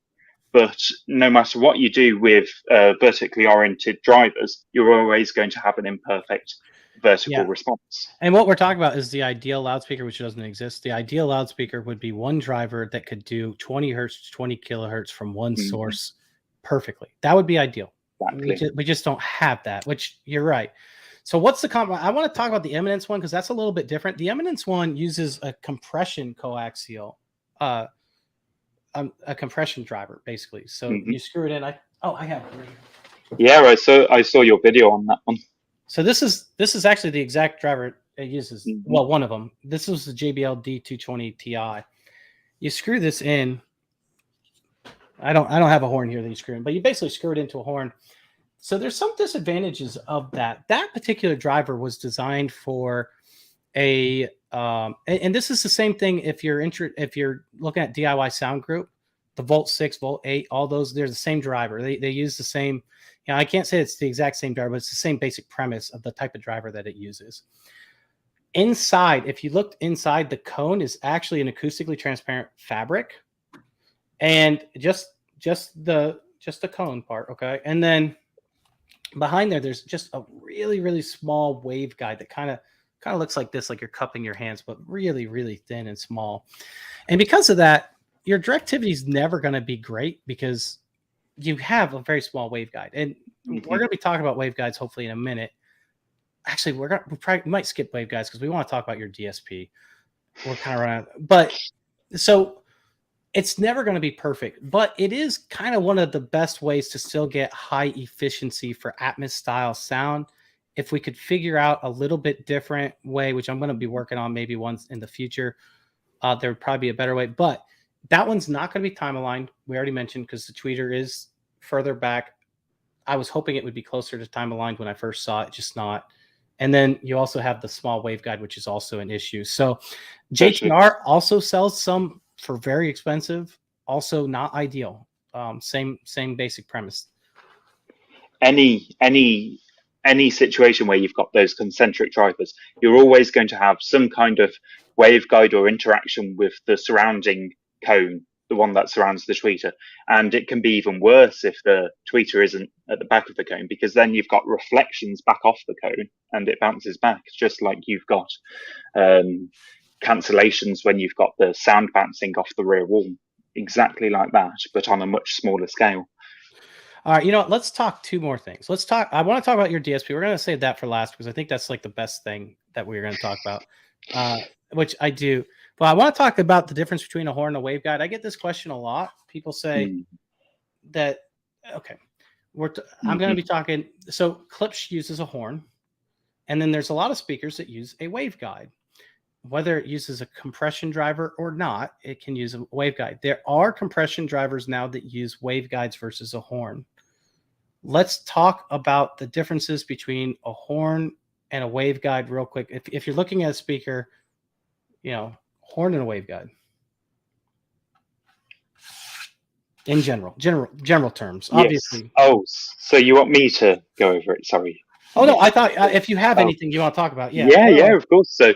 B: but no matter what you do with vertically oriented drivers, you're always going to have an imperfect vertical response.
A: And what we're talking about is the ideal loudspeaker, which doesn't exist. The ideal loudspeaker would be one driver that could do 20 hertz, 20 kilohertz from one source perfectly. That would be ideal. Exactly. We just don't have that, which you're right. So what's the I want to talk about the Eminence one because that's a little bit different. The Eminence one uses a compression coaxial, a compression driver, basically. So you screw it in. I have it right here.
B: Yeah, I saw your video on that one.
A: So this is actually the exact driver it uses. Well, one of them. This was the JBL D220 Ti. You screw this in. I don't have a horn here that you screw in, but you basically screw it into a horn. So there's some disadvantages of that. That particular driver was designed for a and this is the same thing if you're looking at DIY Sound Group, the Volt 6, Volt 8, all those, they're the same driver. They use the same, I can't say it's the exact same driver, but it's the same basic premise of the type of driver that it uses. Inside, if you looked inside, the cone is actually an acoustically transparent fabric. And just just the cone part, okay? And then behind there's just a really, really small waveguide that kind of looks like this, like you're cupping your hands, but really, really thin and small. And because of that, your directivity is never going to be great because you have a very small waveguide. And we're going to be talking about waveguides hopefully in a minute. Actually, we might skip waveguides because we want to talk about your DSP. We're kind of running, but so it's never going to be perfect, but it is kind of one of the best ways to still get high efficiency for Atmos style sound. If we could figure out a little bit different way, which I'm going to be working on maybe once in the future, there would probably be a better way, but that one's not going to be time aligned. We already mentioned because the tweeter is further back. I was hoping it would be closer to time aligned when I first saw it, just not. And then you also have the small waveguide, which is also an issue. So JTR also sells some for very expensive, also not ideal. Same basic premise.
B: Any situation where you've got those concentric drivers, you're always going to have some kind of waveguide or interaction with the surrounding cone, the one that surrounds the tweeter. And it can be even worse if the tweeter isn't at the back of the cone, because then you've got reflections back off the cone and it bounces back, just like you've got cancellations when you've got the sound bouncing off the rear wall. Exactly like that, but on a much smaller scale.
A: All right, you know what? Let's talk two more things. I want to talk about your DSP. We're going to save that for last because I think that's like the best thing that we're going to talk about, which I do. But I want to talk about the difference between a horn and a waveguide. I get this question a lot. People say that, okay, I'm going to be talking. So Klipsch uses a horn, and then there's a lot of speakers that use a waveguide. Whether it uses a compression driver or not, it can use a waveguide. There are compression drivers now that use waveguides versus a horn. Let's talk about the differences between a horn and a waveguide real quick. If you're looking at a speaker, horn and a waveguide. In general terms, obviously.
B: Yes. Oh, so you want me to go over it? Sorry.
A: Oh no, I thought if you have anything you want to talk about,
B: yeah, of course. So,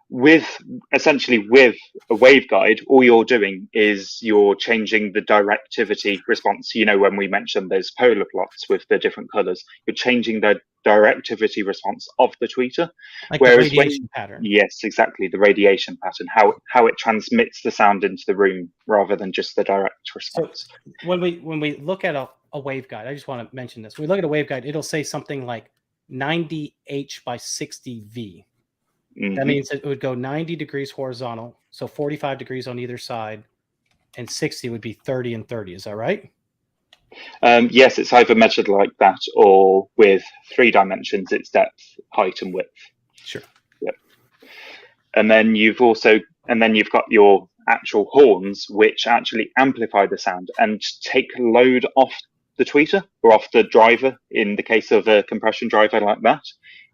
B: with a waveguide, all you're doing is you're changing the directivity response. When we mentioned those polar plots with the different colors, you're changing the directivity response of the tweeter.
A: Like whereas the radiation pattern.
B: Yes, exactly, the radiation pattern, how it transmits the sound into the room rather than just the direct response.
A: So when we look at a waveguide, I just want to mention this. When we look at a waveguide, it'll say something like 90H by 60V. That means it would go 90 degrees horizontal, so 45 degrees on either side, and 60 would be 30 and 30. Is that right?
B: Yes, it's either measured like that or with 3 dimensions, it's depth, height, and width.
A: Sure.
B: Yep. And then you've got your actual horns, which actually amplify the sound and take load off the tweeter or off the driver in the case of a compression driver like that.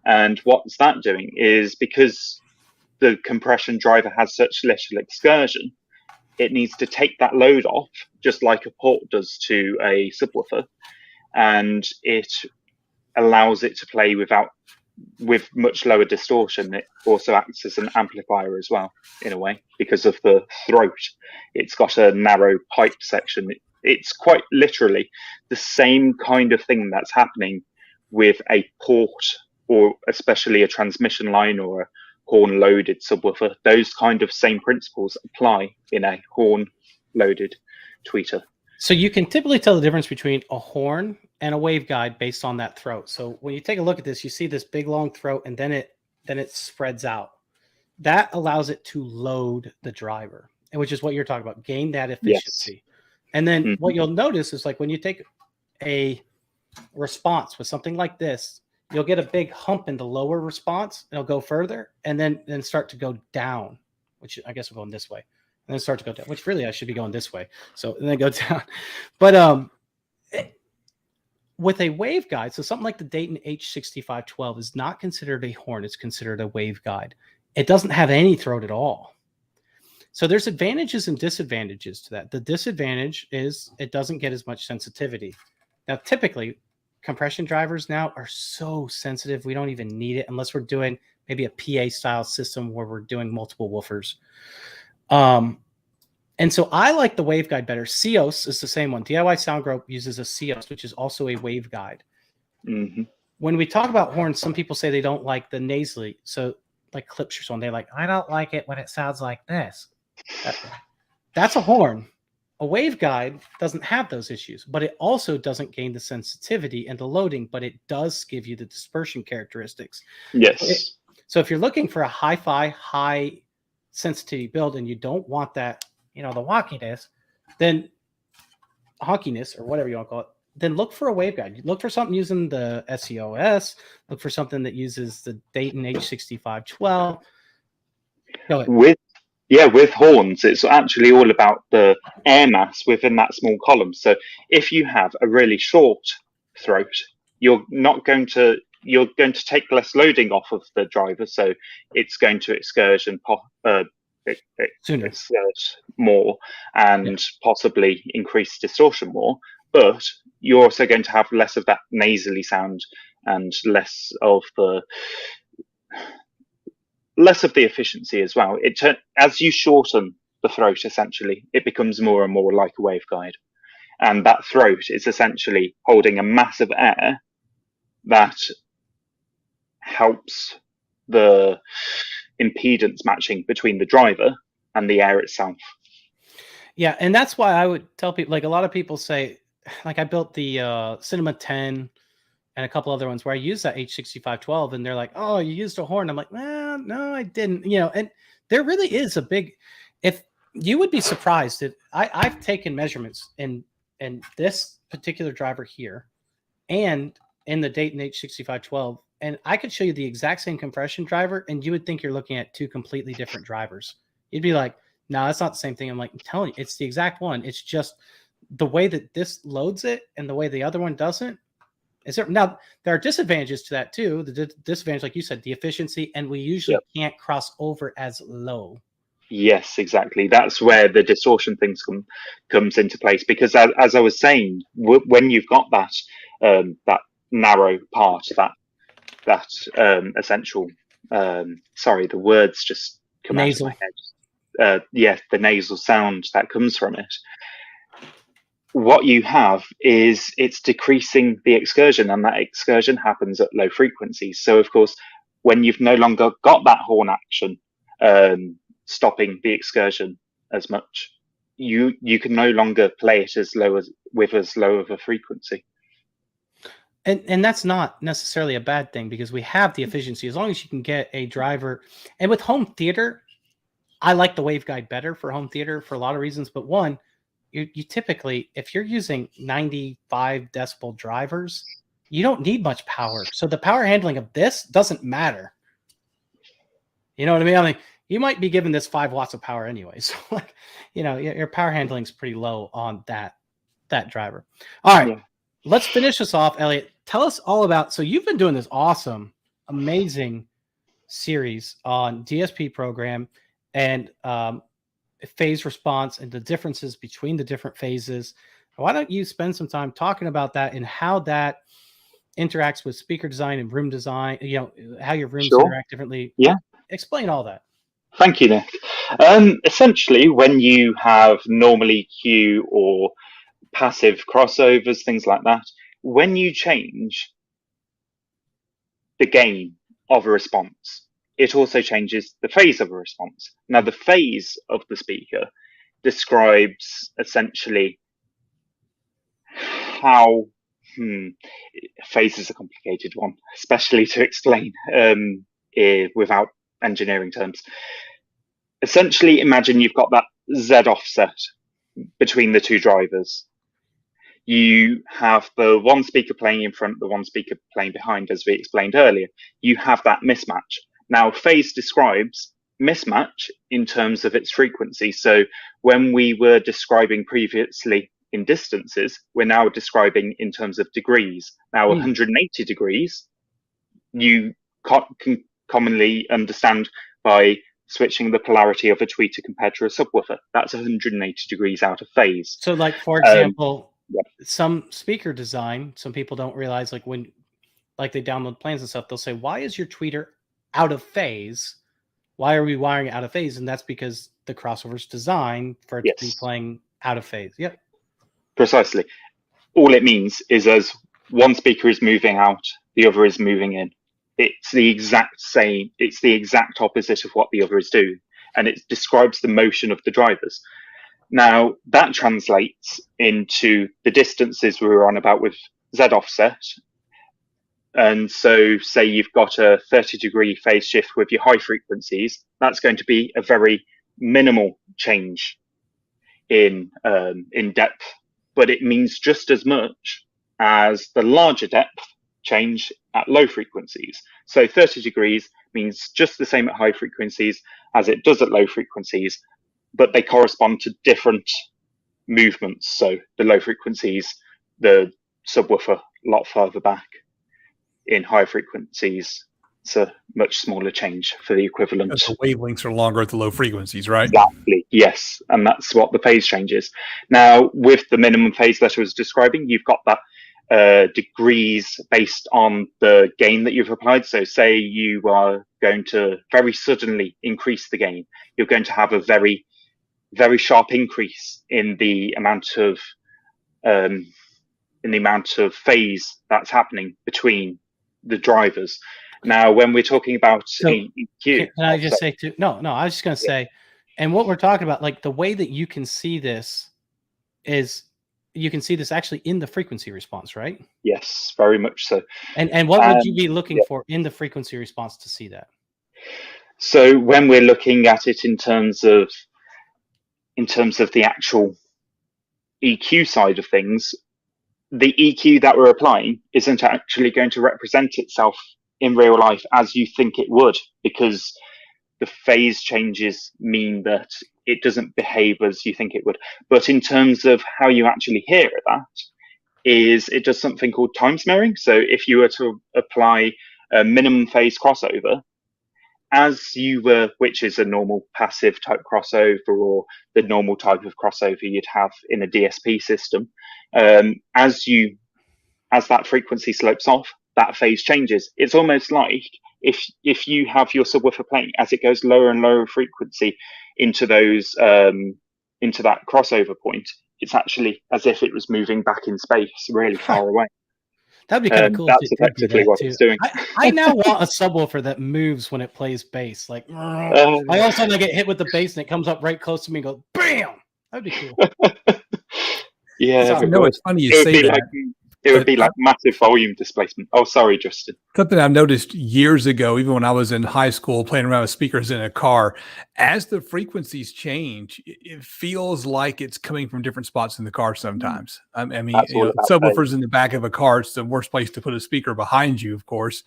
B: And what's that doing is, because the compression driver has such little excursion, it needs to take that load off, just like a port does to a subwoofer, and it allows it to play with much lower distortion. It also acts as an amplifier as well, in a way, because of the throat. It's got a narrow pipe section. It's quite literally the same kind of thing that's happening with a port, or especially a transmission line or a horn-loaded subwoofer. Those kind of same principles apply in a horn-loaded tweeter.
A: So you can typically tell the difference between a horn and a waveguide based on that throat. So when you take a look at this, you see this big long throat, and then it spreads out. That allows it to load the driver, which is what you're talking about, gain that efficiency. Yes. And then what you'll notice is, like, when you take a response with something like this, you'll get a big hump in the lower response, and it'll go further, and then start to go down, which I guess we're going this way, and then start to go down, which really I should be going this way. So and then go down. But with a waveguide, so something like the Dayton H6512 is not considered a horn; it's considered a waveguide. It doesn't have any throat at all. So there's advantages and disadvantages to that. The disadvantage is it doesn't get as much sensitivity. Now, typically, compression drivers now are so sensitive, we don't even need it unless we're doing maybe a PA style system where we're doing multiple woofers. And And so I like the waveguide better. Seos is the same one. DIY Sound Group uses a Seos, which is also a waveguide.
B: Mm-hmm.
A: When we talk about horns, some people say they don't like the nasally. So like clips or something, they're like, I don't like it when it sounds like this. That's a horn. A waveguide doesn't have those issues, but it also doesn't gain the sensitivity and the loading, but it does give you the dispersion characteristics.
B: Yes.
A: So if you're looking for a hi-fi, high sensitivity build and you don't want that, the wonkiness, then honkiness or whatever you want to call it, then look for a waveguide. Look for something using the SEOS. Look for something that uses the Dayton H6512. Go ahead.
B: With horns, it's actually all about the air mass within that small column. So if you have a really short throat, you're going to take less loading off of the driver, so it's going to excursion more and possibly increase distortion more. But you're also going to have less of that nasally sound and less of the efficiency as well. As you shorten the throat, essentially, it becomes more and more like a waveguide. And that throat is essentially holding a mass of air that helps the impedance matching between the driver and the air itself.
A: Yeah, and that's why I would tell people, like a lot of people say, like I built the Cinema 10 and a couple other ones where I use that H6512 and they're like, oh, you used a horn. I'm like, well, no, I didn't, and there really is a big, if you would be surprised that I've taken measurements in this particular driver here and in the Dayton H6512, and I could show you the exact same compression driver and you would think you're looking at two completely different drivers. You'd be like, no, that's not the same thing. I'm like, I'm telling you, it's the exact one. It's just the way that this loads it and the way the other one doesn't. Now, there are disadvantages to that too. The disadvantage, like you said, the efficiency, and we usually can't cross over as low.
B: Yes, exactly. That's where the distortion things comes into place, because as I was saying, when you've got that narrow part, that essential, sorry, the words just come
A: nasal.
B: out of my head. The nasal sound that comes from it. What you have is it's decreasing the excursion, and that excursion happens at low frequencies. So, of course, when you've no longer got that horn action stopping the excursion as much, you can no longer play it with as low of a frequency.
A: And that's not necessarily a bad thing, because we have the efficiency as long as you can get a driver. And with home theater, I like the waveguide better for home theater for a lot of reasons. But one, you typically, if you're using 95 decibel drivers, you don't need much power. So the power handling of this doesn't matter. You know what I mean? I mean, you might be given this 5 watts of power anyway. So like, your power handling is pretty low on that driver. All right. Yeah. Let's finish this off, Elliot. Tell us all about, so you've been doing this awesome, amazing series on DSP program and phase response and the differences between the different phases. Why don't you spend some time talking about that and how that interacts with speaker design and room design, how your rooms interact differently.
B: Yeah.
A: Explain all that.
B: Thank you, Nick. Essentially, when you have normal EQ or passive crossovers, things like that, when you change the gain of a response, it also changes the phase of a response. Now, the phase of the speaker describes essentially how phase is a complicated one, especially to explain without engineering terms. Essentially, imagine you've got that Z offset between the two drivers. You have the one speaker playing in front, the one speaker playing behind, as we explained earlier. You have that mismatch. Now, phase describes mismatch in terms of its frequency. So when we were describing previously in distances, we're now describing in terms of degrees. Now, 180 degrees, you can commonly understand by switching the polarity of a tweeter compared to a subwoofer. That's 180 degrees out of phase.
A: So like, for example, some speaker design, some people don't realize, like when they download plans and stuff, they'll say, why is your tweeter out of phase? Why are we wiring it out of phase? And that's because the crossover's designed for it to be playing out of phase. Yep.
B: Precisely. All it means is as one speaker is moving out, the other is moving in. It's the exact same. It's the exact opposite of what the other is doing. And it describes the motion of the drivers. Now, that translates into the distances we were on about with Z offset. And so say you've got a 30-degree phase shift with your high frequencies, that's going to be a very minimal change in depth, but it means just as much as the larger depth change at low frequencies. So 30 degrees means just the same at high frequencies as it does at low frequencies, but they correspond to different movements. So the low frequencies, the subwoofer a lot further back. In high frequencies, it's a much smaller change for the equivalent.
C: Because the wavelengths are longer at the low frequencies, right?
B: Exactly, yes. And that's what the phase change is. Now, with the minimum phase that I was describing, you've got that degrees based on the gain that you've applied. So say you are going to very suddenly increase the gain. You're going to have a very, very sharp increase in the amount of phase that's happening between the drivers. Now, when we're talking about EQ,
A: can I just say too? No, I was just going to say, and what we're talking about, like the way that you can see this is you can see this actually in the frequency response, right?
B: Yes, very much so.
A: And what would you be looking for in the frequency response to see that?
B: So when we're looking at it in terms of the actual EQ side of things, the EQ that we're applying isn't actually going to represent itself in real life as you think it would, because the phase changes mean that it doesn't behave as you think it would. But in terms of how you actually hear that, is it does something called time smearing. So if you were to apply a minimum phase crossover, as you were, which is a normal passive type crossover or the normal type of crossover you'd have in a DSP system, as that frequency slopes off, that phase changes. It's almost like if you have your subwoofer playing as it goes lower and lower frequency into those into that crossover point, it's actually as if it was moving back in space really far away.
A: That'd be kind of cool.
B: That's effectively what it's doing.
A: I now want a subwoofer that moves when it plays bass. Like, I all of a sudden I get hit with the bass and it comes up right close to me and goes, bam! That'd be cool.
B: Yeah.
C: I know it's funny you say that.
B: It would be like massive volume displacement. Oh, sorry, Justin.
C: Something I've noticed years ago, even when I was in high school playing around with speakers in a car, as the frequencies change, it feels like it's coming from different spots in the car sometimes. I mean, subwoofers in the back of a car, it's the worst place to put a speaker behind you, of course.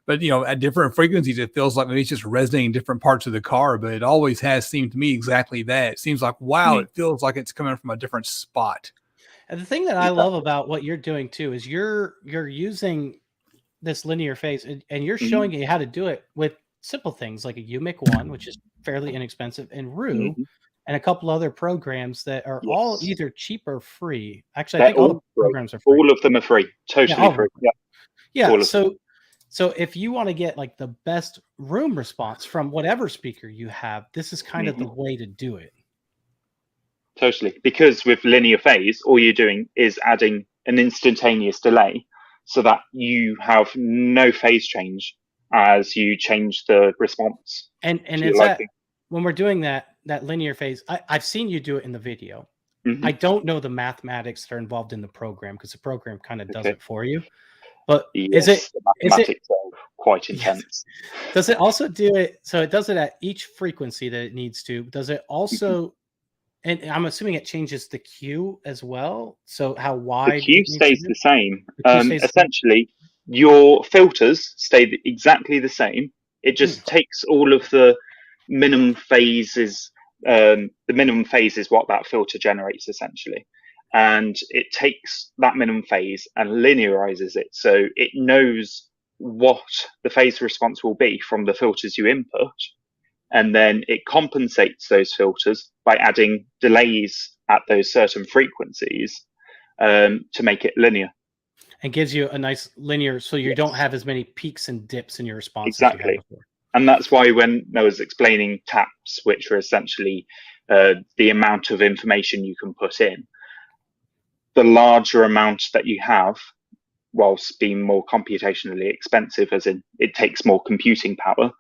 C: But, at different frequencies, it feels like maybe it's just resonating in different parts of the car, but it always has seemed to me exactly that. It seems like, wow, it feels like it's coming from a different spot.
A: And the thing that I love about what you're doing too is you're using this linear phase and you're showing you how to do it with simple things like a UMIC 1, which is fairly inexpensive, and Rue, and a couple other programs that are all either cheap or free. Actually, I think all the programs are free.
B: All of them are free, totally free.
A: Yeah. So if you want to get like the best room response from whatever speaker you have, this is kind of the way to do it.
B: Totally, because with linear phase, all you're doing is adding an instantaneous delay so that you have no phase change as you change the response.
A: And it's that when we're doing that linear phase, I've seen you do it in the video. I don't know the mathematics that are involved in the program because the program kind of does it for you. But
B: yes, the mathematics are quite intense.
A: Yes. Does it also do it? So it does it at each frequency that it needs to. Does it also? And I'm assuming it changes the Q as well. So how wide?
B: The Q stays the same. Essentially, your filters stay exactly the same. It just takes all of the minimum phases. The minimum phase is what that filter generates essentially. And it takes that minimum phase and linearizes it. So it knows what the phase response will be from the filters you input. And then it compensates those filters by adding delays at those certain frequencies to make it linear.
A: And gives you a nice linear, so you don't have as many peaks and dips in your response.
B: Exactly. And that's why when I was explaining taps, which are essentially the amount of information you can put in. The larger amount that you have, whilst being more computationally expensive, as in it takes more computing power,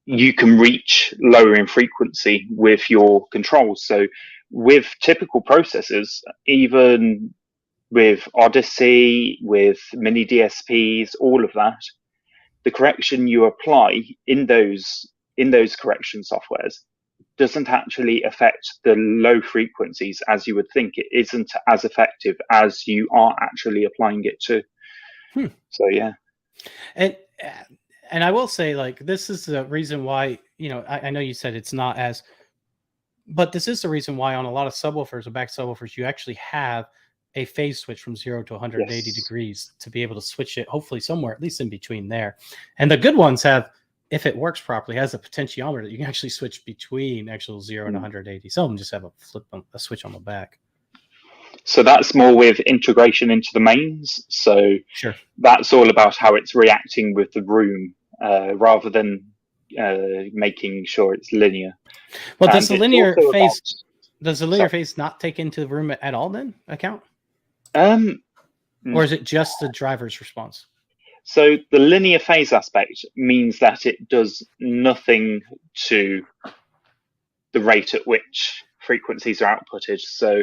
B: you can reach lower in frequency with your controls. So with typical processors, even with Odyssey, with mini DSPs, all of that, the correction you apply in those correction softwares doesn't actually affect the low frequencies as you would think. It isn't as effective as you are actually applying it to. So yeah.
A: And I will say, like, this is the reason why, I know you said it's not as, but this is the reason why on a lot of subwoofers or back subwoofers, you actually have a phase switch from 0 to 180 degrees to be able to switch it, hopefully somewhere, at least in between there. And the good ones have, if it works properly, has a potentiometer that you can actually switch between actual 0 and 180. Some of them just have a switch on the back.
B: So that's more with integration into the mains. So
A: sure,
B: that's all about how it's reacting with the room, rather than making sure it's linear.
A: Well, does the linear phase not take into the room at all then account? Or is it just the driver's response?
B: So the linear phase aspect means that it does nothing to the rate at which frequencies are outputted. So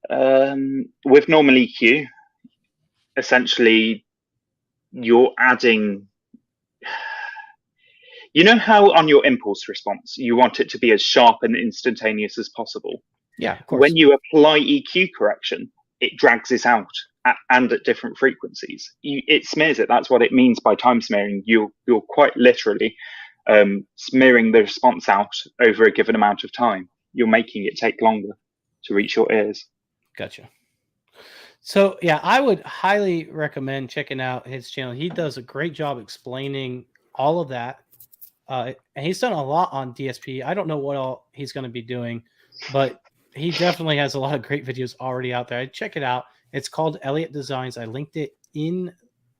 B: with normal EQ, essentially you're adding, how on your impulse response, you want it to be as sharp and instantaneous as possible.
A: Yeah, of course.
B: When you apply EQ correction, it drags it out and at different frequencies. It smears it. That's what it means by time smearing. You're quite literally smearing the response out over a given amount of time. You're making it take longer to reach your ears.
A: Gotcha. So yeah, I would highly recommend checking out his channel. He does a great job explaining all of that. And he's done a lot on DSP. I don't know what all he's going to be doing, but he definitely has a lot of great videos already out there. I'd check it out. It's called Elliott Designs. I linked it in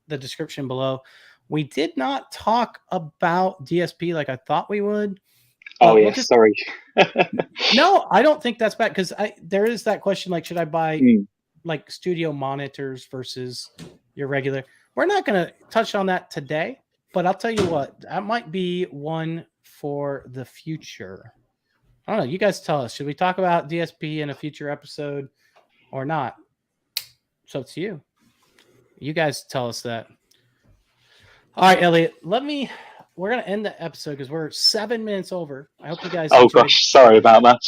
A: the description below. We did not talk about DSP like I thought we would.
B: Oh, yeah, sorry.
A: No, I don't think that's bad, because there is that question, like, should I buy like studio monitors versus your regular? We're not going to touch on that today, but I'll tell you what, that might be one for the future. I don't know. You guys tell us. Should we talk about DSP in a future episode or not? So it's you. You guys tell us that. All right, Elliot, we're going to end the episode because we're 7 minutes over. I hope you guys
B: Oh, gosh, sorry about that.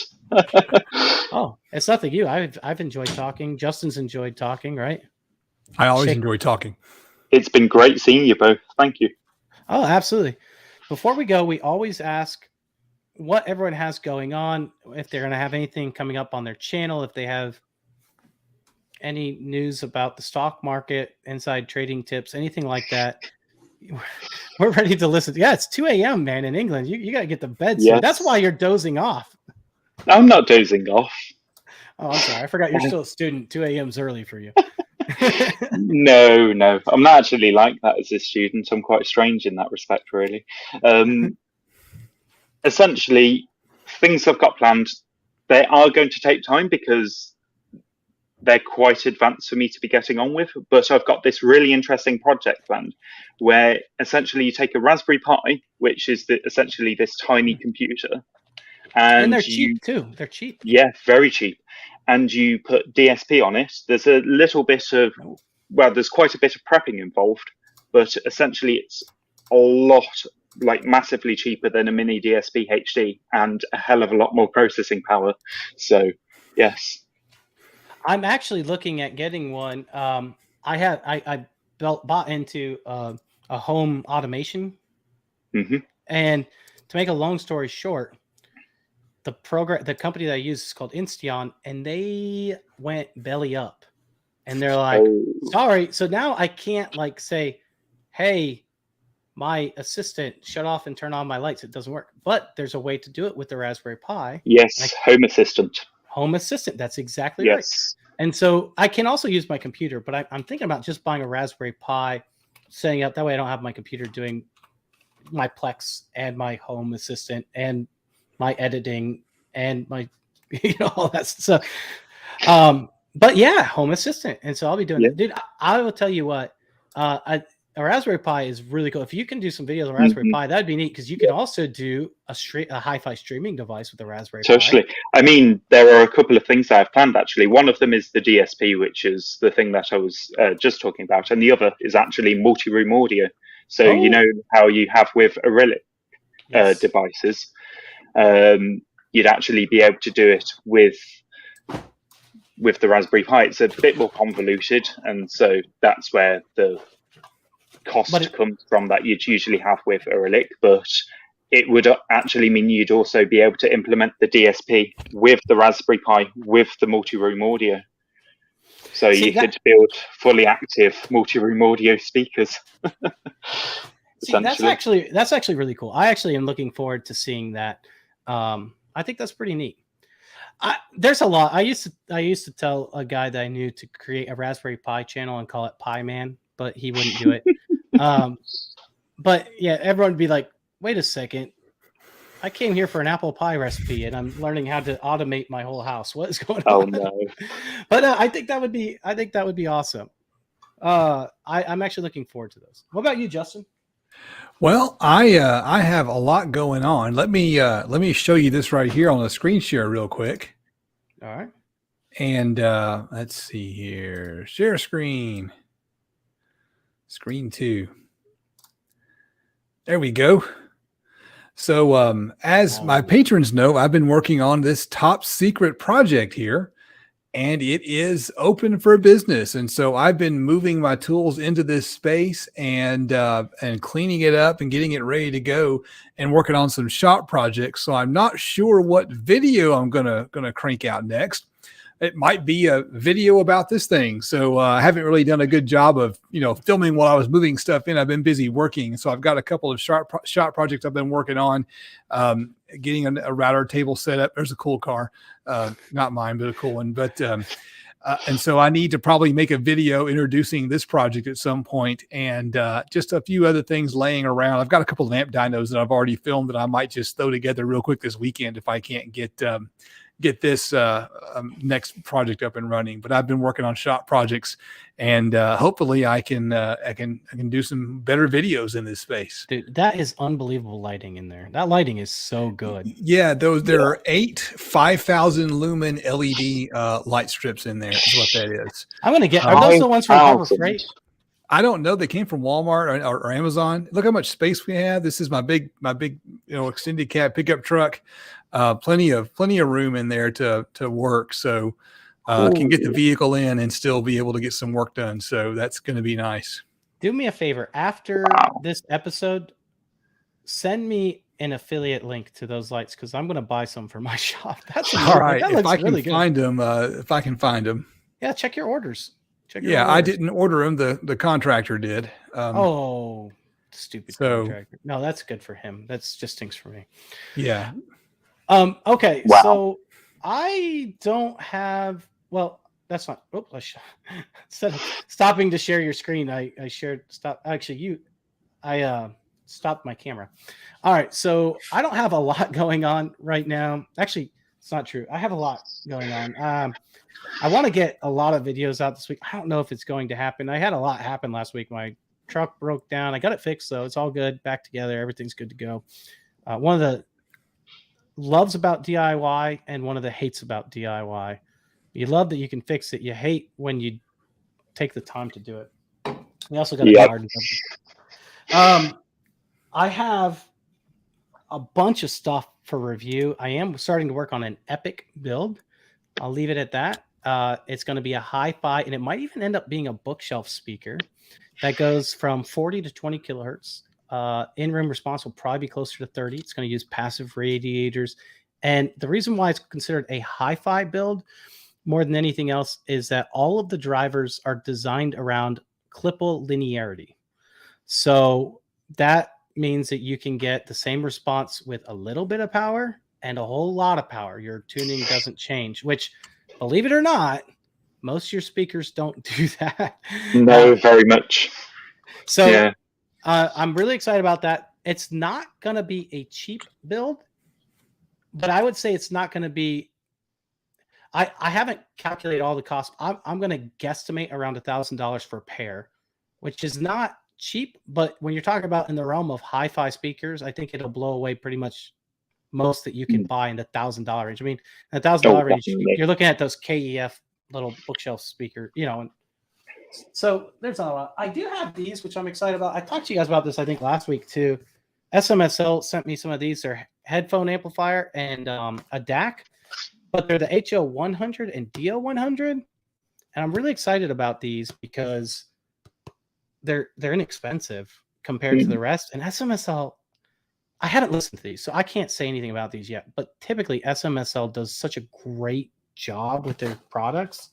A: Oh, it's nothing you. I've enjoyed talking. Justin's enjoyed talking, right?
C: I always enjoy talking.
B: It's been great seeing you both. Thank you.
A: Oh, absolutely. Before we go, we always ask what everyone has going on, if they're going to have anything coming up on their channel, if they have any news about the stock market, inside trading tips, anything like that. We're ready to listen. Yeah, it's 2 a.m., man, in England. You got to get to bed soon. Yes. That's why you're dozing off.
B: I'm not dozing off.
A: Oh, I'm sorry. I forgot you're still a student. 2 a.m.'s early for you.
B: No. I'm not actually like that as a student. I'm quite strange in that respect, really. Essentially, things I've got planned, they are going to take time because they're quite advanced for me to be getting on with. But I've got this really interesting project planned where essentially you take a Raspberry Pi, which is essentially this tiny computer. And
A: they're cheap too. They're cheap.
B: Yeah, very cheap. And you put DSP on it. There's a little bit of, there's quite a bit of prepping involved, but essentially it's a lot, like massively cheaper than a mini DSP HD and a hell of a lot more processing power. So, yes.
A: I'm actually looking at getting one. I bought into a home automation.
B: Mm-hmm.
A: And to make a long story short, the company that I use is called Insteon, and they went belly up, and they're like, sorry. So now I can't like say, hey, my assistant, shut off and turn on my lights. It doesn't work. But there's a way to do it with the Raspberry Pi.
B: Yes, Home Assistant.
A: Home Assistant. That's exactly right. And so I can also use my computer, but I'm thinking about just buying a Raspberry Pi, setting up. That way I don't have my computer doing my Plex and my Home Assistant and my editing and my, all that stuff. But yeah, Home Assistant. And so I'll be doing that. Dude, I will tell you what, a Raspberry Pi is really cool. If you can do some videos on Raspberry Pi, that'd be neat, because you can also do a hi-fi streaming device with a Raspberry Pi.
B: Totally. I mean, there are a couple of things I've planned, actually. One of them is the DSP, which is the thing that I was just talking about. And the other is actually multi-room audio. So you know how you have with Relic devices, you'd actually be able to do it with the Raspberry Pi. It's a bit more convoluted, and so that's where the cost comes from that you'd usually have with a Relic. But it would actually mean you'd also be able to implement the DSP with the Raspberry Pi with the multi-room audio. So you could build fully active multi-room audio speakers.
A: That's actually really cool. I actually am looking forward to seeing that. I think that's pretty neat. There's a lot. I used to tell a guy that I knew to create a Raspberry Pi channel and call it Pi Man, but he wouldn't do it. But yeah, everyone would be like, "Wait a second, I came here for an apple pie recipe, and I'm learning how to automate my whole house. What is going on?"
B: Oh no!
A: But I think that would be awesome. I'm actually looking forward to those. What about you, Justin?
C: Well, I have a lot going on. Let me show you this right here on the screen share real quick.
A: All right.
C: And let's see here. Share screen. Screen 2. There we go. So as my patrons know, I've been working on this top secret project here, and it is open for business. And so I've been moving my tools into this space and cleaning it up and getting it ready to go and working on some shop projects. So I'm not sure what video I'm gonna crank out next. It might be a video about this thing. So I haven't really done a good job of, filming while I was moving stuff in. I've been busy working. So I've got a couple of shop projects I've been working on, getting a router table set up. There's a cool car, not mine, but a cool one. But and so I need to probably make a video introducing this project at some point, and just a few other things laying around. I've got a couple of amp dynos that I've already filmed that I might just throw together real quick this weekend if I can't get this next project up and running. But I've been working on shop projects, and hopefully I can do some better videos in this space.
A: Dude, that is unbelievable lighting in there. That lighting is so good.
C: Yeah, there are 8 5,000 lumen LED light strips in there. Is what that is.
A: I'm gonna get. Are those the ones from Harbor Freight?
C: I don't know. They came from Walmart or Amazon. Look how much space we have. This is my big extended cab pickup truck. Plenty of room in there to work. So can get the vehicle in and still be able to get some work done. So that's going to be nice.
A: Do me a favor. After this episode, send me an affiliate link to those lights, because I'm going to buy some for my shop. That's
C: all right.
A: That
C: if I
A: really
C: can find them, if I can find them.
A: Yeah, check your orders.
C: I didn't order them. The contractor did.
A: Stupid contractor. No, that's good for him. That's just stinks for me.
C: Yeah.
A: Okay.
B: Wow.
A: So I don't have. Well, that's not. Oops. Instead of stopping to share your screen, I shared. Stop. Actually, I stopped my camera. All right. So I don't have a lot going on right now. Actually, it's not true. I have a lot going on. I want to get a lot of videos out this week. I don't know if it's going to happen. I had a lot happen last week. My truck broke down. I got it fixed, though. It's all good. Back together. Everything's good to go. One of the loves about DIY and one of the hates about DIY. You love that you can fix it. You hate when you take the time to do it. We also got a garden. I have a bunch of stuff for review. I am starting to work on an epic build. I'll leave it at that. It's going to be a hi-fi, and it might even end up being a bookshelf speaker that goes from 40 to 20 kilohertz. In-room response will probably be closer to 30. It's going to use passive radiators. And the reason why it's considered a hi-fi build more than anything else is that all of the drivers are designed around clippal linearity. So that means that you can get the same response with a little bit of power and a whole lot of power. Your tuning doesn't change, which, believe it or not, most of your speakers don't do that.
B: No, very much.
A: So yeah. I'm really excited about that. It's not going to be a cheap build, but I would say it's not going to be. I haven't calculated all the costs. I'm going to guesstimate around $1,000 for a pair, which is not cheap. But when you're talking about in the realm of hi-fi speakers, I think it'll blow away pretty much most that you can buy in the $1,000 range. I mean, $1,000 range, you're looking at those KEF little bookshelf speaker, you know. And so there's a lot. I do have these, which I'm excited about. I talked to you guys about this, I think, last week too. SMSL sent me some of these. They're headphone amplifier and a DAC. But they're the HO100 and DO100, and I'm really excited about these because they're inexpensive compared to the rest. And SMSL, I haven't listened to these, so I can't say anything about these yet. But typically, SMSL does such a great job with their products.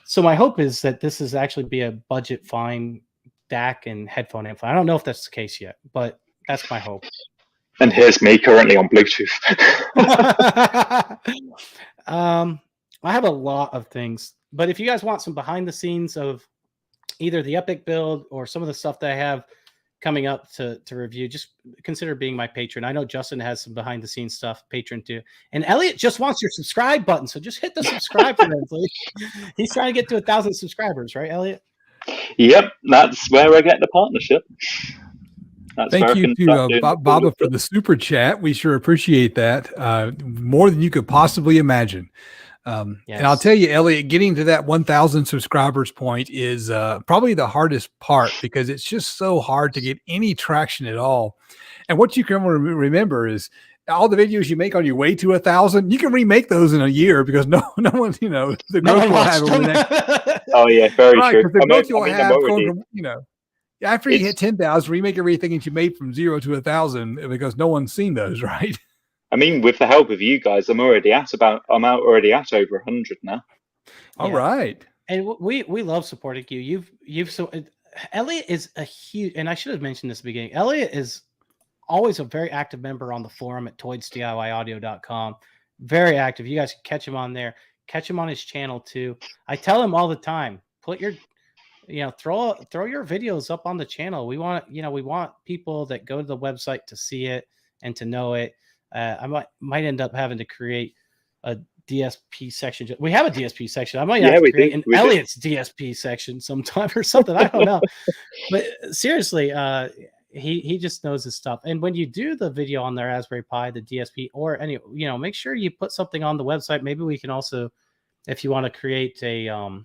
A: So my hope is that this is actually be a budget fine DAC and headphone amplifier. I don't know if that's the case yet, but that's my hope.
B: And here's me currently on Bluetooth.
A: I have a lot of things, but if you guys want some behind the scenes of either the Epic build or some of the stuff that I have coming up to review, just consider being my patron. I know Justin has some behind the scenes stuff, patron too. And Elliot just wants your subscribe button. So just hit the subscribe for him, please. He's trying to get to 1,000 subscribers, right, Elliot?
B: Yep. That's where I get the partnership.
C: Thank you to Baba for the super chat. We sure appreciate that. More than you could possibly imagine. Yes. And I'll tell you, Elliot, getting to that 1,000 subscribers point is probably the hardest part because it's just so hard to get any traction at all. And what you can remember is all the videos you make on your way to 1,000, you can remake those in a year because no one, you know, the growth you'll have over the next.
B: Oh yeah, very true.
C: The growth you'll have, you know. After you hit 10,000, remake everything that you made from 0 to 1,000 because no one's seen those, right?
B: I mean, with the help of you guys, I'm already at over 100 now.
C: All right.
A: And we love supporting you. Elliot is a huge, and I should have mentioned this at the beginning. Elliot is always a very active member on the forum at toidsdiyaudio.com. Very active. You guys can catch him on there. Catch him on his channel too. I tell him all the time, throw your videos up on the channel. We want people that go to the website to see it and to know it. I might end up having to create a DSP section. We have a DSP section. I might have to create an Elliot's DSP section sometime or something. I don't know. But seriously, he just knows his stuff. And when you do the video on the Raspberry Pi, the DSP, or any, make sure you put something on the website. Maybe we can also, if you want to create a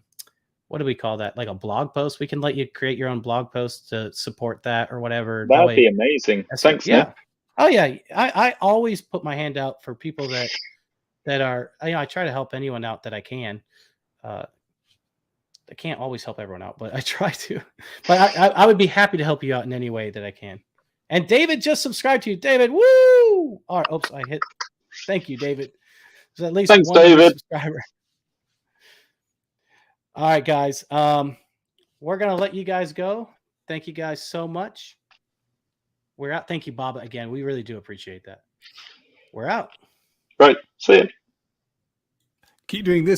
A: what do we call that? Like a blog post. We can let you create your own blog post to support that or whatever.
B: That would be amazing. Thanks.
A: Yeah.
B: Nick.
A: Oh yeah. I always put my hand out for people that are, I try to help anyone out that I can. I can't always help everyone out, but I try to. But I would be happy to help you out in any way that I can. And David just subscribed to you. David, woo! All right, oops, I hit. Thank you, David. There's at least
B: Thanks,
A: one
B: David.
A: subscriber. All right, guys. We're going to let you guys go. Thank you guys so much. We're out. Thank you, Baba, again. We really do appreciate that. We're out.
B: Right. See you.
C: Keep doing this.